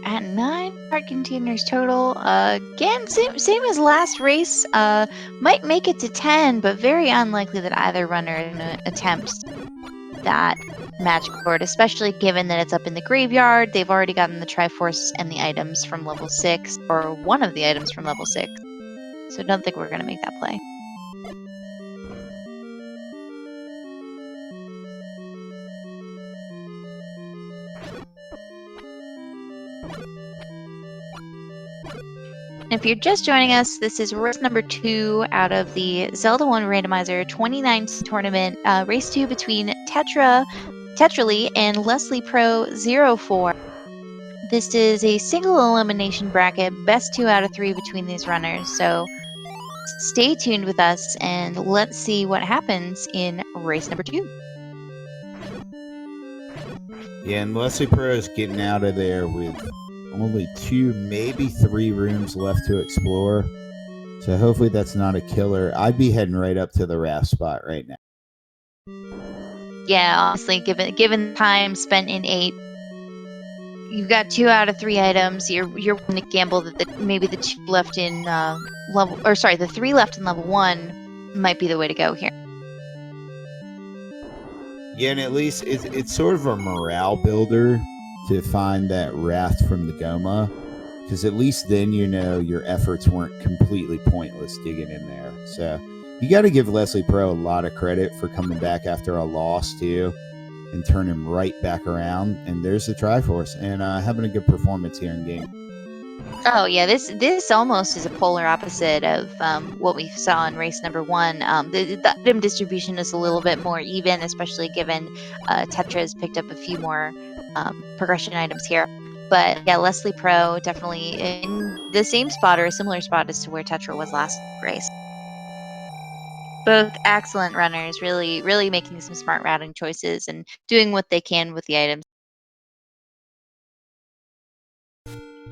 at 9 heart containers total, again, same as last race. Might make it to 10, but very unlikely that either runner is gonna attempt that magic board, especially given that it's up in the graveyard. They've already gotten the Triforce and the items from level 6, or one of the items from level 6. So I don't think we're going to make that play. If you're just joining us, this is race number 2 out of the Zelda 1 Randomizer 2019 tournament. Race 2 between Tetra and Leslie Pro 04. This is a single elimination bracket, best 2 out of 3 between these runners. So stay tuned with us and let's see what happens in race number 2. Yeah, and Leslie Pro is getting out of there with only 2, maybe 3 rooms left to explore. So hopefully that's not a killer. I'd be heading right up to the raft spot right now. Yeah, honestly, given time spent in 8, you've got 2 out of 3 items. You're willing to gamble that maybe the 2 left in the 3 left in level 1 might be the way to go here. Yeah, and at least it's sort of a morale builder to find that raft from the Goma, because at least then you know your efforts weren't completely pointless digging in there. So you got to give Leslie Pro a lot of credit for coming back after a loss too, and turning right back around. And there's the Triforce and having a good performance here in game. Oh yeah, this almost is a polar opposite of what we saw in race number 1. The item distribution is a little bit more even, especially given Tetra has picked up a few more progression items here. But yeah, Leslie Pro definitely in the same spot or a similar spot as to where Tetra was last race. Both excellent runners, really making some smart routing choices and doing what they can with the items.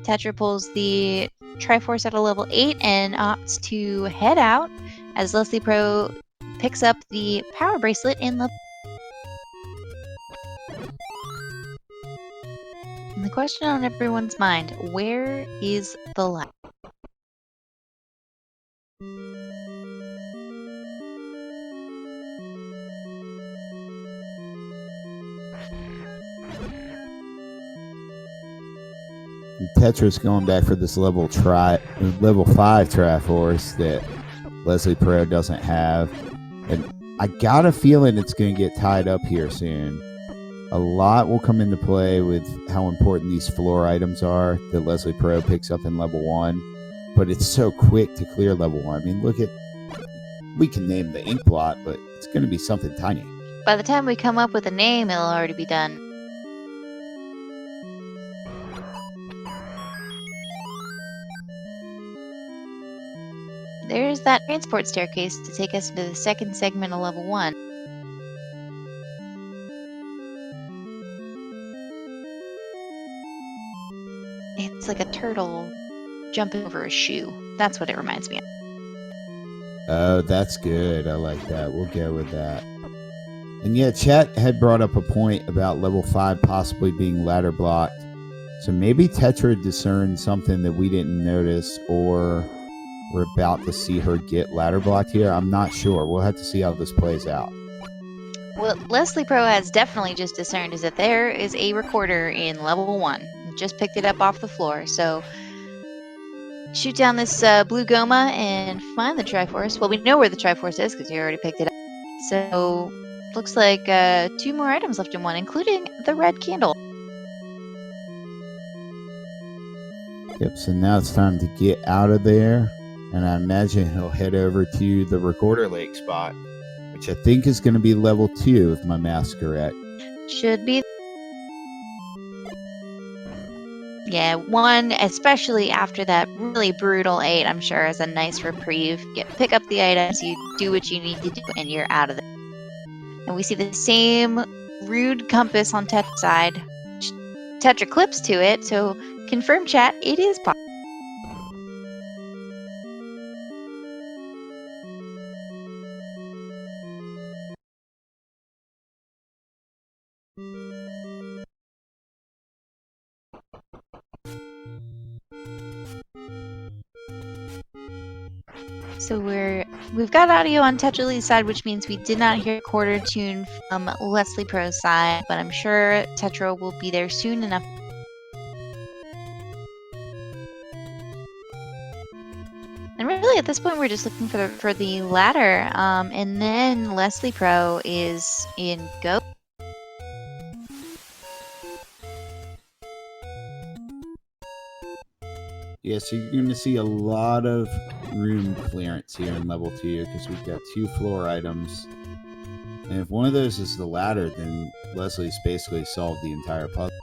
Tetra pulls the Triforce at a level 8 and opts to head out as Leslie Pro picks up the Power Bracelet in level. And the question on everyone's mind, where is the light? Tetra's going back for this level 5 Triforce that Leslie Pro doesn't have, and I got a feeling it's going to get tied up here soon. A lot will come into play with how important these floor items are that Leslie Pro picks up in level 1, but it's so quick to clear level 1. I mean, we can name the ink blot, but it's going to be something tiny. By the time we come up with a name, it'll already be done. There's that transport staircase to take us into the second segment of level 1. It's like a turtle jumping over a shoe. That's what it reminds me of. Oh, that's good. I like that. We'll go with that. And yeah, chat had brought up a point about level 5 possibly being ladder blocked. So maybe Tetra discerned something that we didn't notice, or we're about to see her get ladder blocked here. I'm not sure. We'll have to see how this plays out. What Leslie Pro has definitely just discerned is that there is a recorder in level 1. Just picked it up off the floor. So shoot down this blue Goma and find the Triforce. Well, we know where the Triforce is because you already picked it up. So looks like 2 more items left in 1, including the red candle. Yep, so now it's time to get out of there. And I imagine he'll head over to the recorder lake spot, which I think is going to be level 2 if my math's correct. Should be. Yeah, 1, especially after that really brutal 8, I'm sure is a nice reprieve. Pick up the items, you do what you need to do, and you're out of there. And we see the same rude compass on Tetra's side. Tetra clips to it, so confirm chat, it is possible. So we've got audio on Tetra side, which means we did not hear quarter tune from Leslie Pro's side, but I'm sure Tetra will be there soon enough. And really, at this point, we're just looking for the ladder, and then Leslie Pro is in go. Yeah, so you're going to see a lot of room clearance here in level 2 because we've got 2 floor items. And if one of those is the ladder, then Leslie's basically solved the entire puzzle.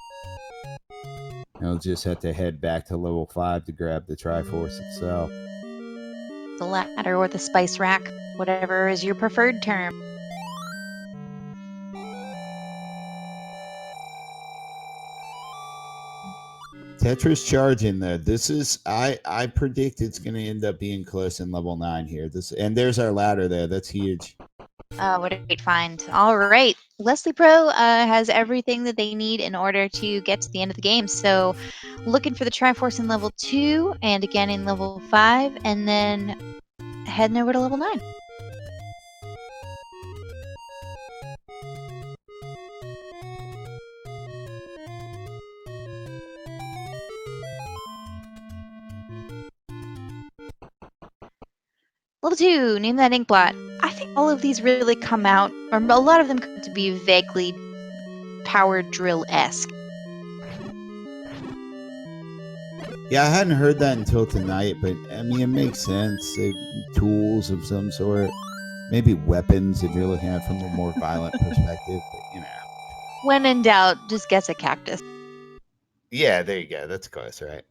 He'll just have to head back to level 5 to grab the Triforce itself. The ladder or the spice rack, whatever is your preferred term. Tetra's charging though. This is I predict it's going to end up being close in level 9 here. And there's our ladder there. That's huge. What a great find. All right. Leslie Pro has everything that they need in order to get to the end of the game. So looking for the Triforce in level 2 and again in level 5, and then heading over to level 9. Level 2, name that ink blot. I think all of these really come out, or a lot of them come to be vaguely power drill-esque. Yeah, I hadn't heard that until tonight, but I mean, it makes sense. Tools of some sort, maybe weapons if you're looking at it from a more violent perspective. But when in doubt, just guess a cactus. Yeah, there you go. That's close, right?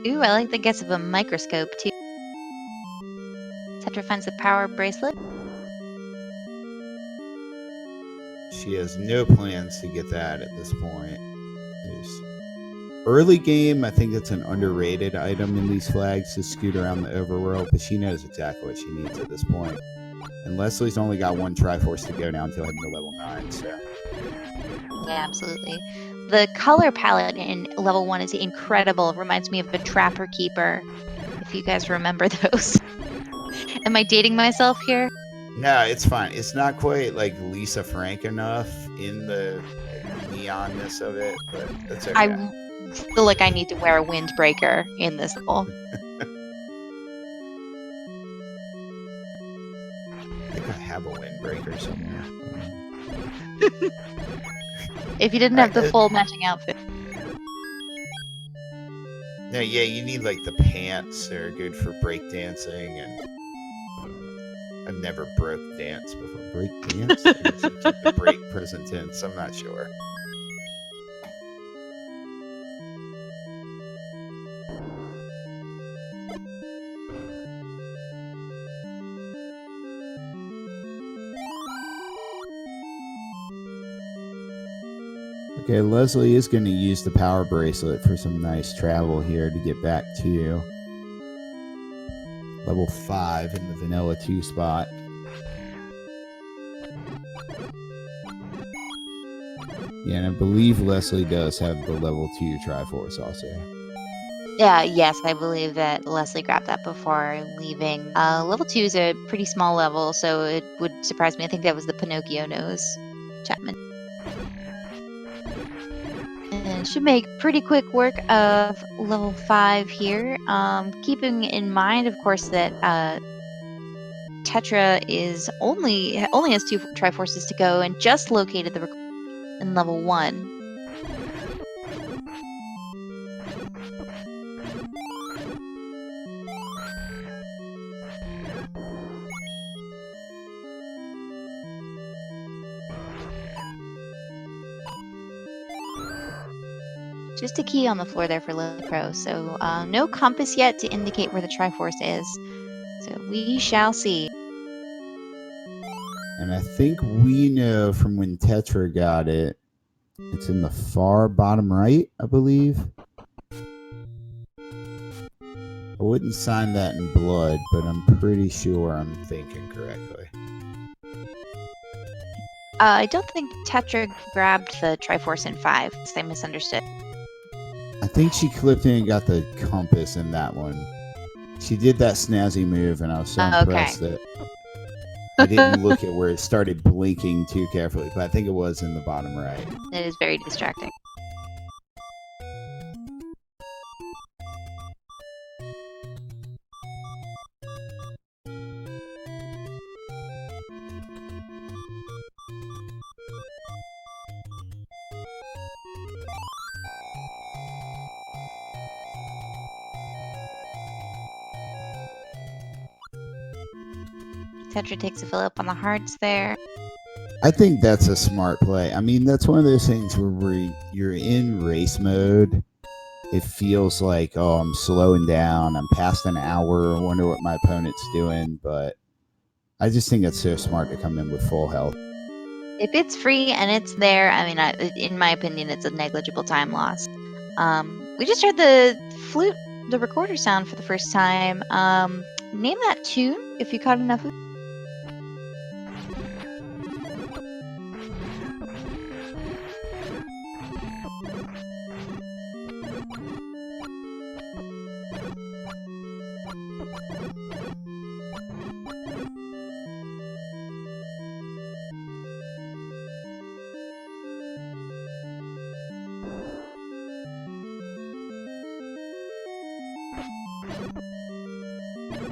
Ooh, I like the guess of a microscope, too. Tetra finds the power bracelet. She has no plans to get that at this point. Early game, I think that's an underrated item in these flags to scoot around the overworld, but she knows exactly what she needs at this point. And Leslie's only got 1 Triforce to go now until heading to level 9, so... Yeah, absolutely. The color palette in level 1 is incredible. It reminds me of the Trapper Keeper, if you guys remember those. Am I dating myself here? No, it's fine. It's not quite like Lisa Frank enough in the neonness of it, but that's okay. I feel like I need to wear a windbreaker in this level. I think I have a windbreaker somewhere. If you didn't have the full matching outfit. No, yeah, you need like the pants. They're good for breakdancing, and I've never broke dance before. Break dance? The break present tense. I'm not sure. Okay, Leslie is going to use the power bracelet for some nice travel here to get back to level 5 in the vanilla 2 spot. Yeah, and I believe Leslie does have the level 2 Triforce also. Yeah, yes, I believe that Leslie grabbed that before leaving. Level 2 is a pretty small level, so it would surprise me. I think that was the Pinocchio nose Chapman. And should make pretty quick work of level 5 here. Keeping in mind, of course, that Tetra is only has 2 Triforces to go and just located the in level 1. Just a key on the floor there for Lily Pro. So no compass yet to indicate where the Triforce is. So we shall see. And I think we know from when Tetra got it, it's in the far bottom right, I believe. I wouldn't sign that in blood, but I'm pretty sure I'm thinking correctly. I don't think Tetra grabbed the Triforce in 5, so I misunderstood. I think she clipped in and got the compass in that one. She did that snazzy move, and I was so impressed that I didn't look at where it started blinking too carefully, but I think it was in the bottom right. It is very distracting. Tetra takes a fill up on the hearts there. I think that's a smart play. I mean, that's one of those things where you're in race mode. It feels like, oh, I'm slowing down. I'm past an hour. I wonder what my opponent's doing. But I just think it's so smart to come in with full health. If it's free and it's there, I mean, in my opinion, it's a negligible time loss. We just heard the flute, the recorder sound for the first time. Name that tune if you caught enough.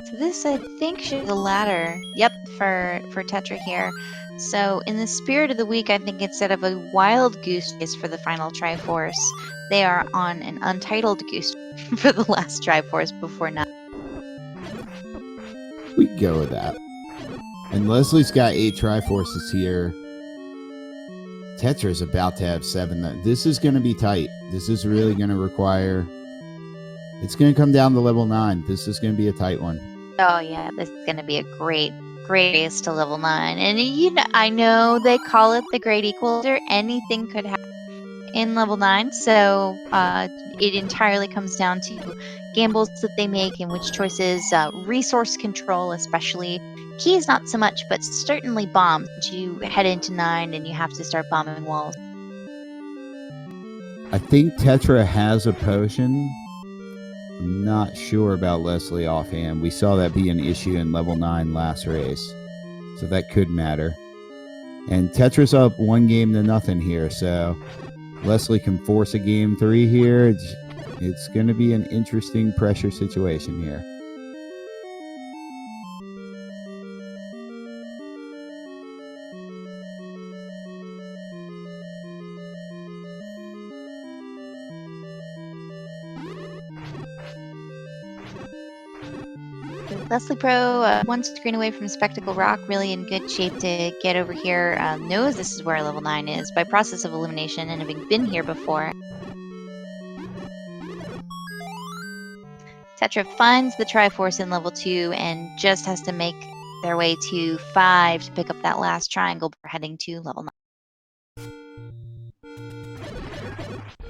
So this, I think, should be the ladder. Yep, for Tetra here. So in the spirit of the week, I think instead of a wild goose chase for the final Triforce, they are on an untitled goose for the last Triforce before now. We can go with that. And Leslie's got 8 Triforces here. Tetra's about to have 7. This is going to be tight. This is really going to require... It's going to come down to level 9. This is going to be a tight one. Oh yeah, this is going to be a great race to level 9. And I know they call it the Great Equalizer. Anything could happen in level 9. So it entirely comes down to gambles that they make and which choices, resource control especially. Keys not so much, but certainly bombs. You head into 9 and you have to start bombing walls. I think Tetra has a potion. I'm not sure about Leslie offhand. We saw that be an issue in level 9 last race, so that could matter. And Tetra's up 1-0 here, so Leslie can force a game 3 here. It's going to be an interesting pressure situation here. Leslie Pro, one screen away from Spectacle Rock, really in good shape to get over here. Knows this is where level 9 is by process of elimination and having been here before. Tetra finds the Triforce in level 2 and just has to make their way to 5 to pick up that last triangle before heading to level 9.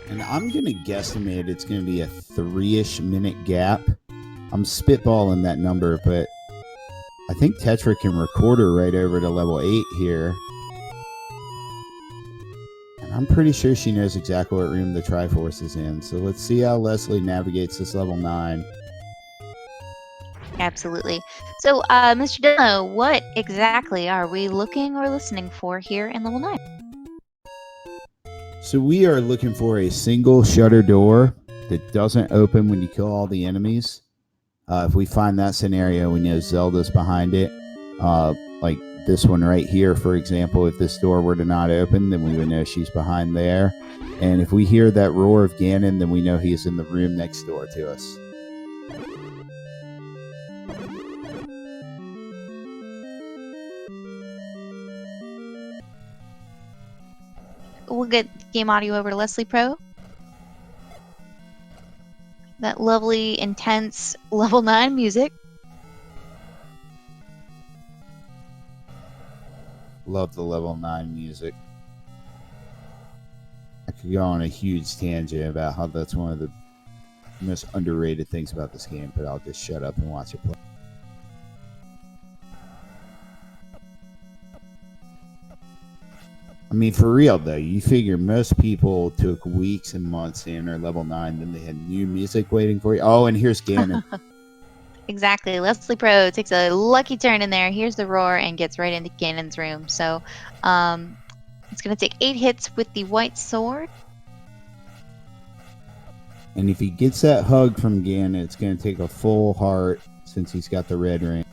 And I'm going to guesstimate it's going to be a 3-ish minute gap. I'm spitballing that number, but I think Tetra can record her right over to level 8 here. And I'm pretty sure she knows exactly what room the Triforce is in. So let's see how Leslie navigates this level 9. Absolutely. So, Mr. Demo, what exactly are we looking or listening for here in level 9? So we are looking for a single shutter door that doesn't open when you kill all the enemies. If we find that scenario, we know Zelda's behind it. Like this one right here, for example, if this door were to not open, then we would know she's behind there. And if we hear that roar of Ganon, then we know he's in the room next door to us. We'll get game audio over to Leslie Pro. That lovely, intense level 9 music. Love the level 9 music. I could go on a huge tangent about how that's one of the most underrated things about this game, but I'll just shut up and watch it play. I mean, for real though, you figure most people took weeks and months to enter level 9, then they had new music waiting for you. Oh, and here's Ganon. Exactly. Leslie Pro takes a lucky turn in there, hears the roar, and gets right into Ganon's room. So it's going to take 8 hits with the white sword. And if he gets that hug from Ganon, it's going to take a full heart since he's got the red ring.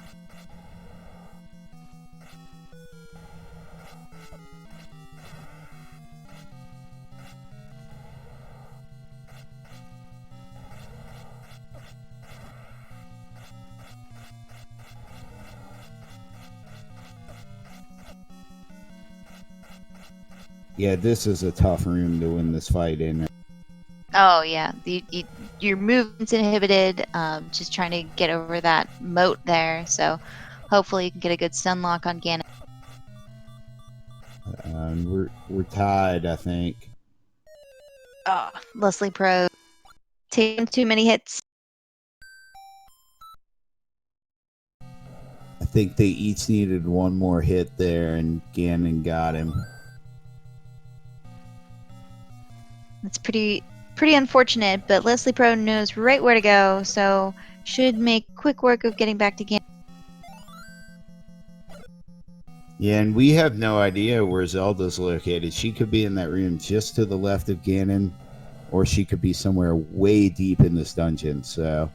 Yeah, this is a tough room to win this fight in. Oh, yeah. Your movement's inhibited, just trying to get over that moat there. So hopefully you can get a good stun lock on Ganon. We're tied, I think. Oh, Leslie Pro taking too many hits. I think they each needed one more hit there, and Ganon got him. That's pretty unfortunate, but Leslie Pro knows right where to go, so should make quick work of getting back to Ganon. Yeah, and we have no idea where Zelda's located. She could be in that room just to the left of Ganon, or she could be somewhere way deep in this dungeon. So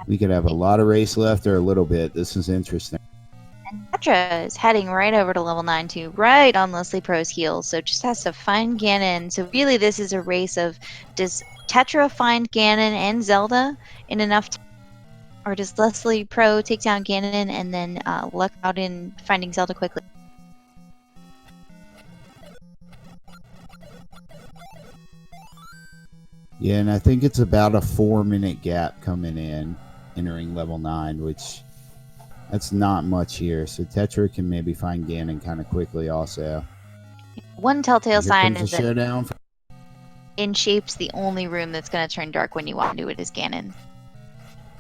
we could have a lot of race left or a little bit. This is interesting. And Tetra is heading right over to level 9 too, right on Leslie Pro's heels, so just has to find Ganon. So really this is a race of, does Tetra find Ganon and Zelda in enough time, or does Leslie Pro take down Ganon and then luck out in finding Zelda quickly? Yeah, and I think it's about a 4-minute gap coming in, entering level 9, which that's not much here. So Tetra can maybe find Ganon kind of quickly also. One telltale sign Here comes is the that showdown. in shape's the only room that's going to turn dark when you walk into it is Ganon.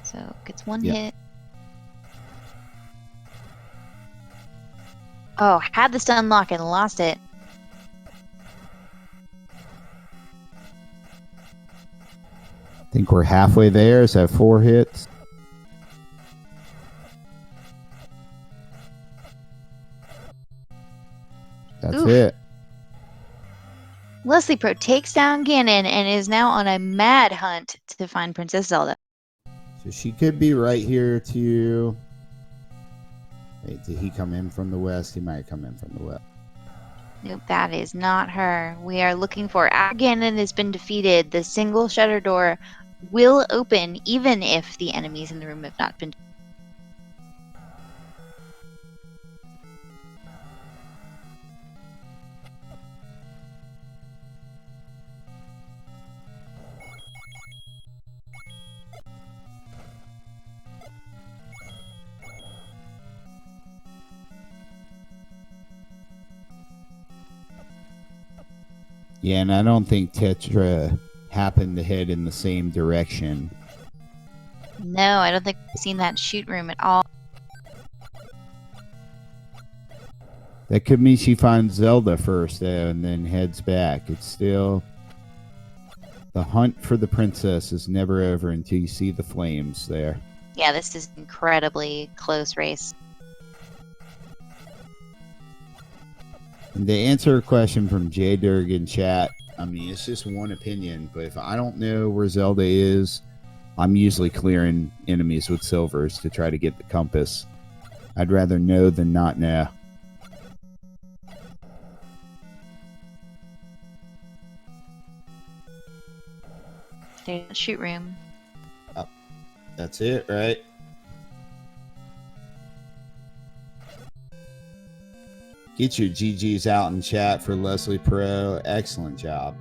So gets one hit. Oh, had the stun lock and lost it. I think we're halfway there. Is that 4 hits? That's it. Leslie Pro takes down Ganon and is now on a mad hunt to find Princess Zelda. So she could be right here too. Wait, did he come in from the west? He might come in from the west. Nope, that is not her. We are looking for, after Ganon has been defeated, the single shutter door will open even if the enemies in the room have not been. Yeah, and I don't think Tetra happened to head in the same direction. No, I don't think we've seen that shoot room at all. That could mean she finds Zelda first, though, and then heads back. It's still... The hunt for the princess is never over until you see the flames there. Yeah, this is an incredibly close race. And to answer a question from J. Durgan chat, I mean, it's just one opinion, but if I don't know where Zelda is, I'm usually clearing enemies with silvers to try to get the compass. I'd rather know than not know. There's a shoot room. Oh, that's it, right? Get your GGs out in chat for Leslie Pro. Excellent job.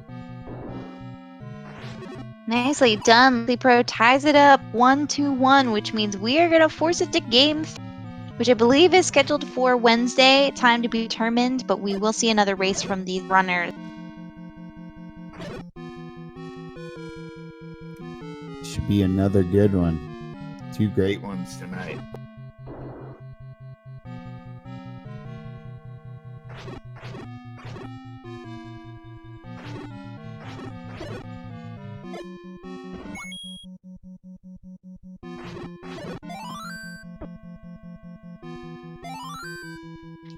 Nicely done. Leslie Pro ties it up 1-1, which means we are going to force it to game 3, which I believe is scheduled for Wednesday. Time to be determined, but we will see another race from these runners. Should be another good one. 2 great ones tonight.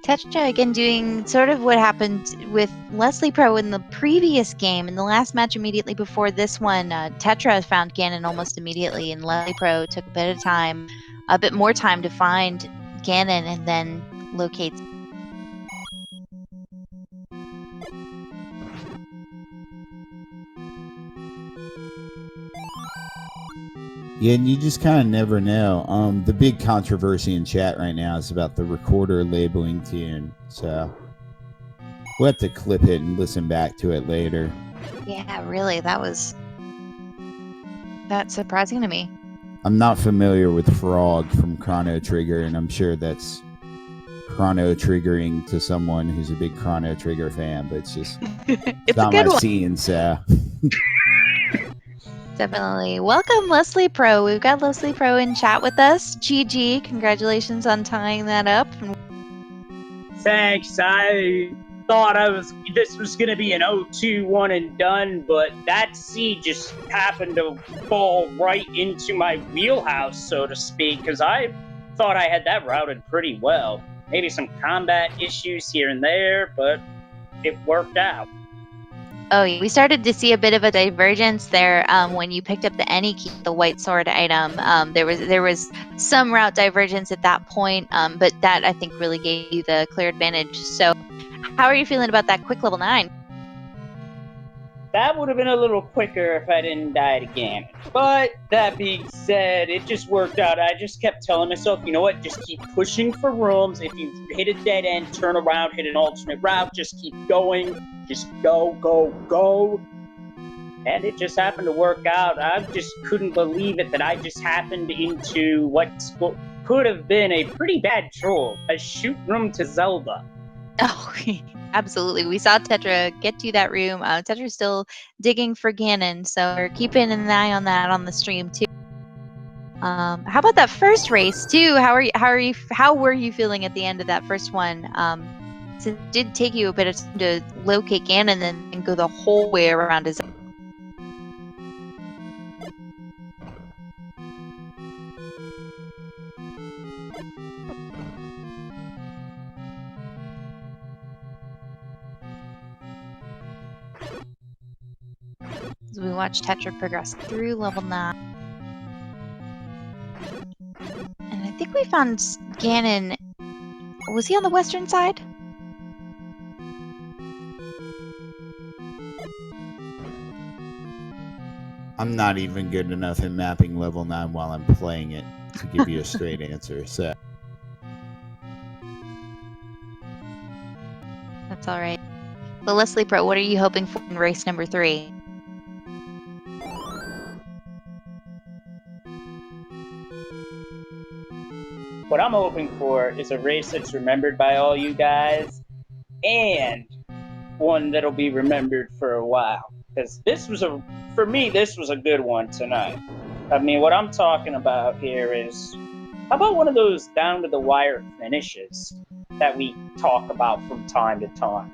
Tetra again doing sort of what happened with Leslie Pro in the previous game. In the last match immediately before this one, Tetra found Ganon almost immediately, and Leslie Pro took a bit more time to find Ganon and then locate. Yeah, and you just kind of never know. The big controversy in chat right now is about the recorder labeling tune. So we'll have to clip it and listen back to it later. Yeah, really, that's surprising to me. I'm not familiar with Frog from Chrono Trigger, and I'm sure that's Chrono Triggering to someone who's a big Chrono Trigger fan, but it's just it's not a good my one. scene, so... Definitely. Welcome, Leslie Pro. We've got Leslie Pro in chat with us. GG, congratulations on tying that up. Thanks. I thought this was going to be an 0-2 one and done, but that seed just happened to fall right into my wheelhouse, so to speak, because I thought I had that routed pretty well. Maybe some combat issues here and there, but it worked out. Oh, we started to see a bit of a divergence there when you picked up the any key, the white sword item. There was some route divergence at that point, but that I think really gave you the clear advantage. So, how are you feeling about that quick level 9? That would have been a little quicker if I didn't die again. But that being said, it just worked out. I just kept telling myself, you know what, just keep pushing for rooms. If you hit a dead end, turn around, hit an alternate route, just keep going. Just go, go, go. And it just happened to work out. I just couldn't believe it that I just happened into what could have been a pretty bad troll, a shoot room to Zelda. Oh, absolutely. We saw Tetra get to that room. Tetra's still digging for Ganon, so we're keeping an eye on that on the stream too. How about that first race too? How were you feeling at the end of that first one? Since it did take you a bit of time to locate Ganon and go the whole way around his. As we watch Tetra progress through level 9. And I think we found Ganon. Was he on the western side? I'm not even good enough at mapping level 9 while I'm playing it to give you a straight answer, so... That's all right. But Leslie Pro, what are you hoping for in race number 3? What I'm hoping for is a race that's remembered by all you guys, and one that'll be remembered for a while. Because for me, this was a good one tonight. I mean, what I'm talking about here is, how about one of those down to the wire finishes? that we talk about from time to time.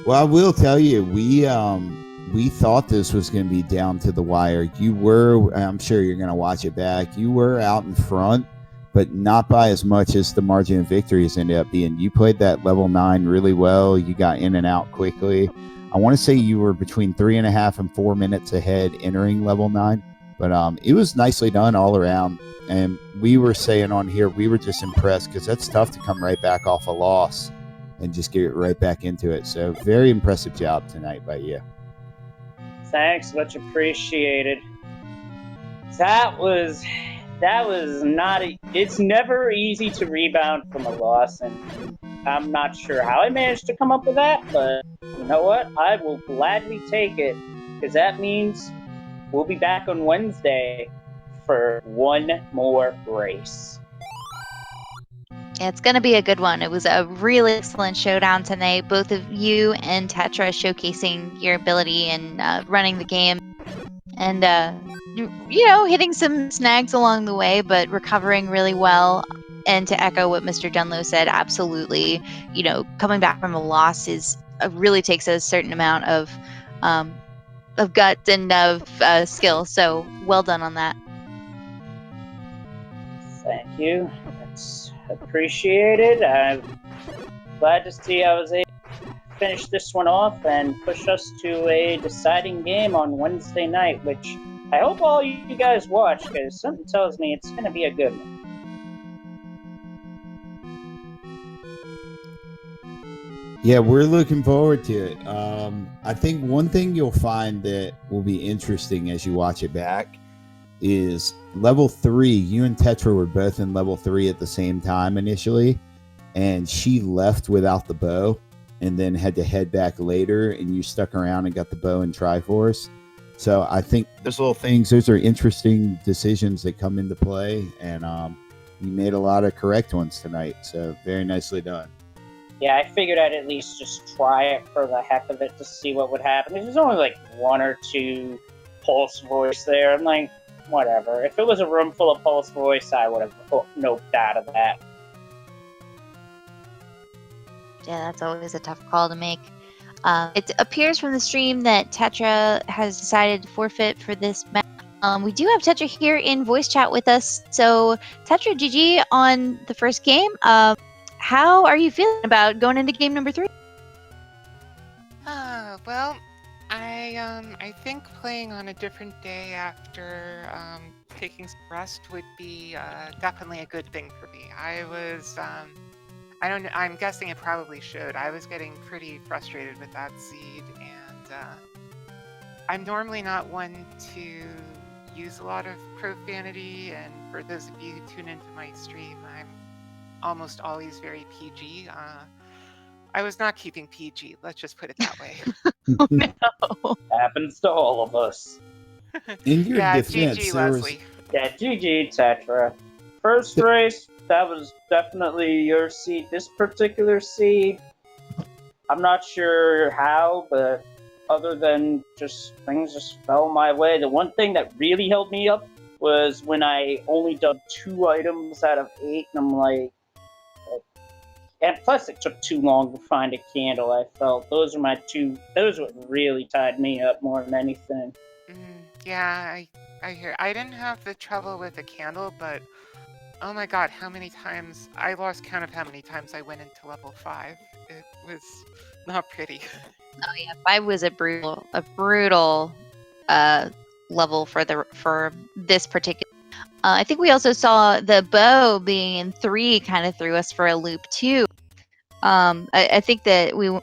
Well, I will tell you, we thought this was going to be down to the wire. You were, I'm sure you're going to watch it back. You were out in front, but not by as much as the margin of victory has ended up being. You played that level 9 really well. You got in and out quickly. I want to say you were between 3.5 and 4 minutes ahead entering level 9, but it was nicely done all around. And we were saying on here, we were just impressed because that's tough to come right back off a loss and just get right back into it. So very impressive job tonight by you. Thanks, much appreciated. That was not it's never easy to rebound from a loss, and I'm not sure how I managed to come up with that, but you know what? I will gladly take it, because that means we'll be back on Wednesday for one more race. Yeah, it's going to be a good one. It was a really excellent showdown tonight. Both of you and Tetra showcasing your ability in running the game and, hitting some snags along the way, but recovering really well. And to echo what Mr. Dunlow said, absolutely, coming back from a loss really takes a certain amount of guts and of skill. So well done on that. Thank you. That's appreciated. I'm glad to see I was able to finish this one off and push us to a deciding game on Wednesday night, which I hope all you guys watch, because something tells me it's going to be a good one. Yeah, we're looking forward to it. I think one thing you'll find that will be interesting as you watch it back is level 3. You and Tetra were both in level 3 at the same time initially, and she left without the bow and then had to head back later, and you stuck around and got the bow in Triforce. So I think those little things, those are interesting decisions that come into play, and you made a lot of correct ones tonight, so very nicely done. Yeah, I figured I'd at least just try it for the heck of it to see what would happen. There's only like 1 or 2 pulse voice there. I'm like, whatever. If it was a room full of pulse voice, I would have noped out of that. Yeah, that's always a tough call to make. It appears from the stream that Tetra has decided to forfeit for this match. We do have Tetra here in voice chat with us. So, Tetra, GG on the first game. How are you feeling about going into game number 3? Well, I think playing on a different day after taking some rest would be definitely a good thing for me. I'm guessing it probably should. I was getting pretty frustrated with that seed, and I'm normally not one to use a lot of profanity, and for those of you who tune into my stream, I'm almost always very PG. I was not keeping PG, let's just put it that way. Oh, no. Happens to all of us. In your yeah, defense, GG, there Leslie. Yeah, GG, Tetra. First race, that was definitely your seed. This particular seed, I'm not sure how, but other than just things just fell my way. The one thing that really held me up was when I only done 2 items out of 8, and I'm like, and plus it took too long to find a candle. I felt those what really tied me up more than anything. Yeah, I hear. I didn't have the trouble with the candle, but oh my god, how many times I lost count of how many times I went into level 5. It was not pretty. Oh yeah, 5 was a brutal level for this particular. I think we also saw the bow being in 3 kind of threw us for a loop too. I think that we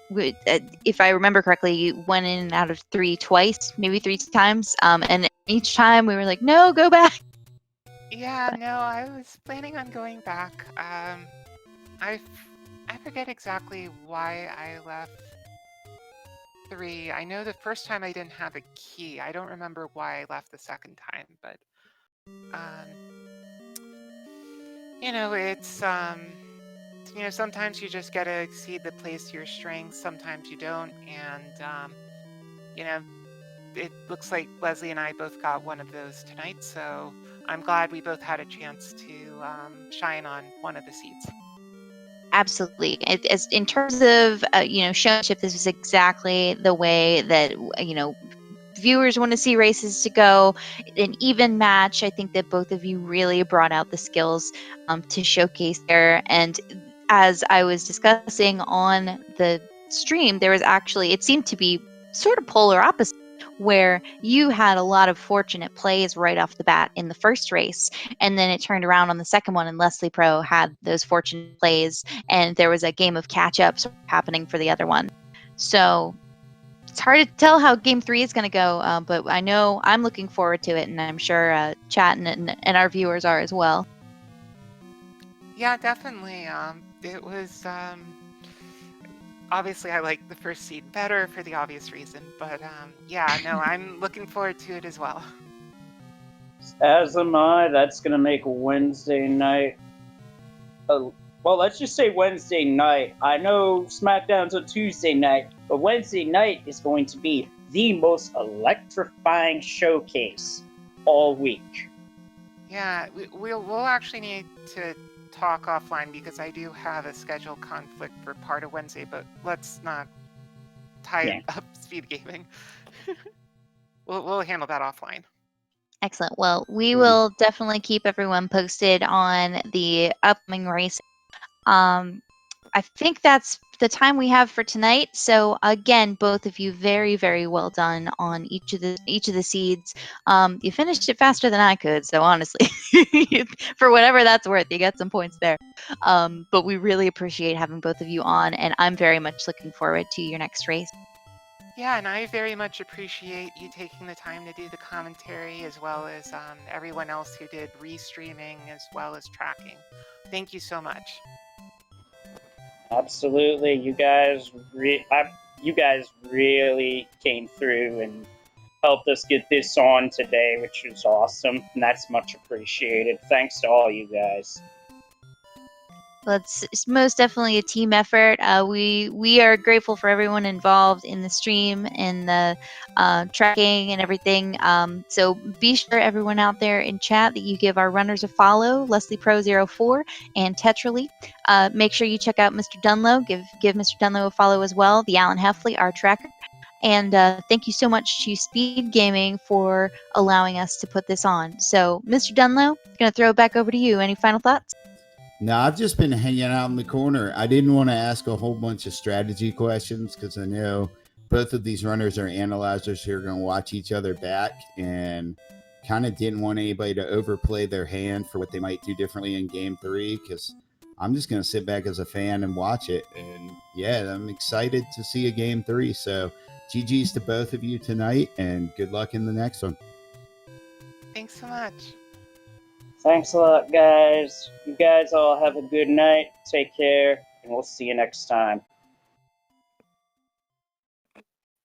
if I remember correctly, you went in and out of 3 twice, maybe 3 times. And each time we were like, no, go back. Yeah, no, I was planning on going back. I forget exactly why I left 3. I know the first time I didn't have a key. I don't remember why I left the second time, but it's sometimes you just gotta exceed the place to your strengths, sometimes you don't, and it looks like Leslie and I both got one of those tonight, so I'm glad we both had a chance to shine on one of the seeds. Absolutely. As in terms of showmanship, this is exactly the way that viewers want to see races to go. An even match. I think that both of you really brought out the skills to showcase there. And as I was discussing on the stream, there was actually, it seemed to be sort of polar opposite, where you had a lot of fortunate plays right off the bat in the first race, and then it turned around on the second one, and Leslie Pro had those fortunate plays, and there was a game of catch-ups happening for the other one. So it's hard to tell how game 3 is going to go, but I know I'm looking forward to it, and I'm sure chat and our viewers are as well. Yeah, definitely. It was obviously I like the first seed better for the obvious reason, but yeah, no, I'm looking forward to it as well. As am I. That's gonna make Wednesday night. Well, let's just say Wednesday night. I know SmackDown's on Tuesday night, but Wednesday night is going to be the most electrifying showcase all week. Yeah, we'll actually need to talk offline because I do have a schedule conflict for part of Wednesday, but let's not tie up speed gaming. We'll handle that offline. Excellent. Well, we will definitely keep everyone posted on the upcoming race. I think that's the time we have for tonight. So again, both of you, very, very well done on each of the seeds. You finished it faster than I could, so honestly, for whatever that's worth, you got some points there. But we really appreciate having both of you on, and I'm very much looking forward to your next race. Yeah, and I very much appreciate you taking the time to do the commentary, as well as everyone else who did restreaming as well as tracking. Thank you so much. Absolutely, you guys really came through and helped us get this on today, which was awesome, and that's much appreciated. Thanks to all you guys. Well, it's most definitely a team effort. We are grateful for everyone involved in the stream and the tracking and everything. So be sure, everyone out there in chat, that you give our runners a follow, Leslie Pro 04 and Tetra. Make sure you check out Mr. Dunlow. Give Mr. Dunlow a follow as well. The Alan Heffley, our tracker. And thank you so much to Speed Gaming for allowing us to put this on. So, Mr. Dunlow, I'm going to throw it back over to you. Any final thoughts? No, I've just been hanging out in the corner. I didn't want to ask a whole bunch of strategy questions because I know both of these runners are analyzers who are going to watch each other back, and kind of didn't want anybody to overplay their hand for what they might do differently in game 3, because I'm just going to sit back as a fan and watch it. And yeah, I'm excited to see a game 3. So GG's to both of you tonight, and good luck in the next one. Thanks so much. Thanks a lot, guys. You guys all have a good night. Take care, and we'll see you next time.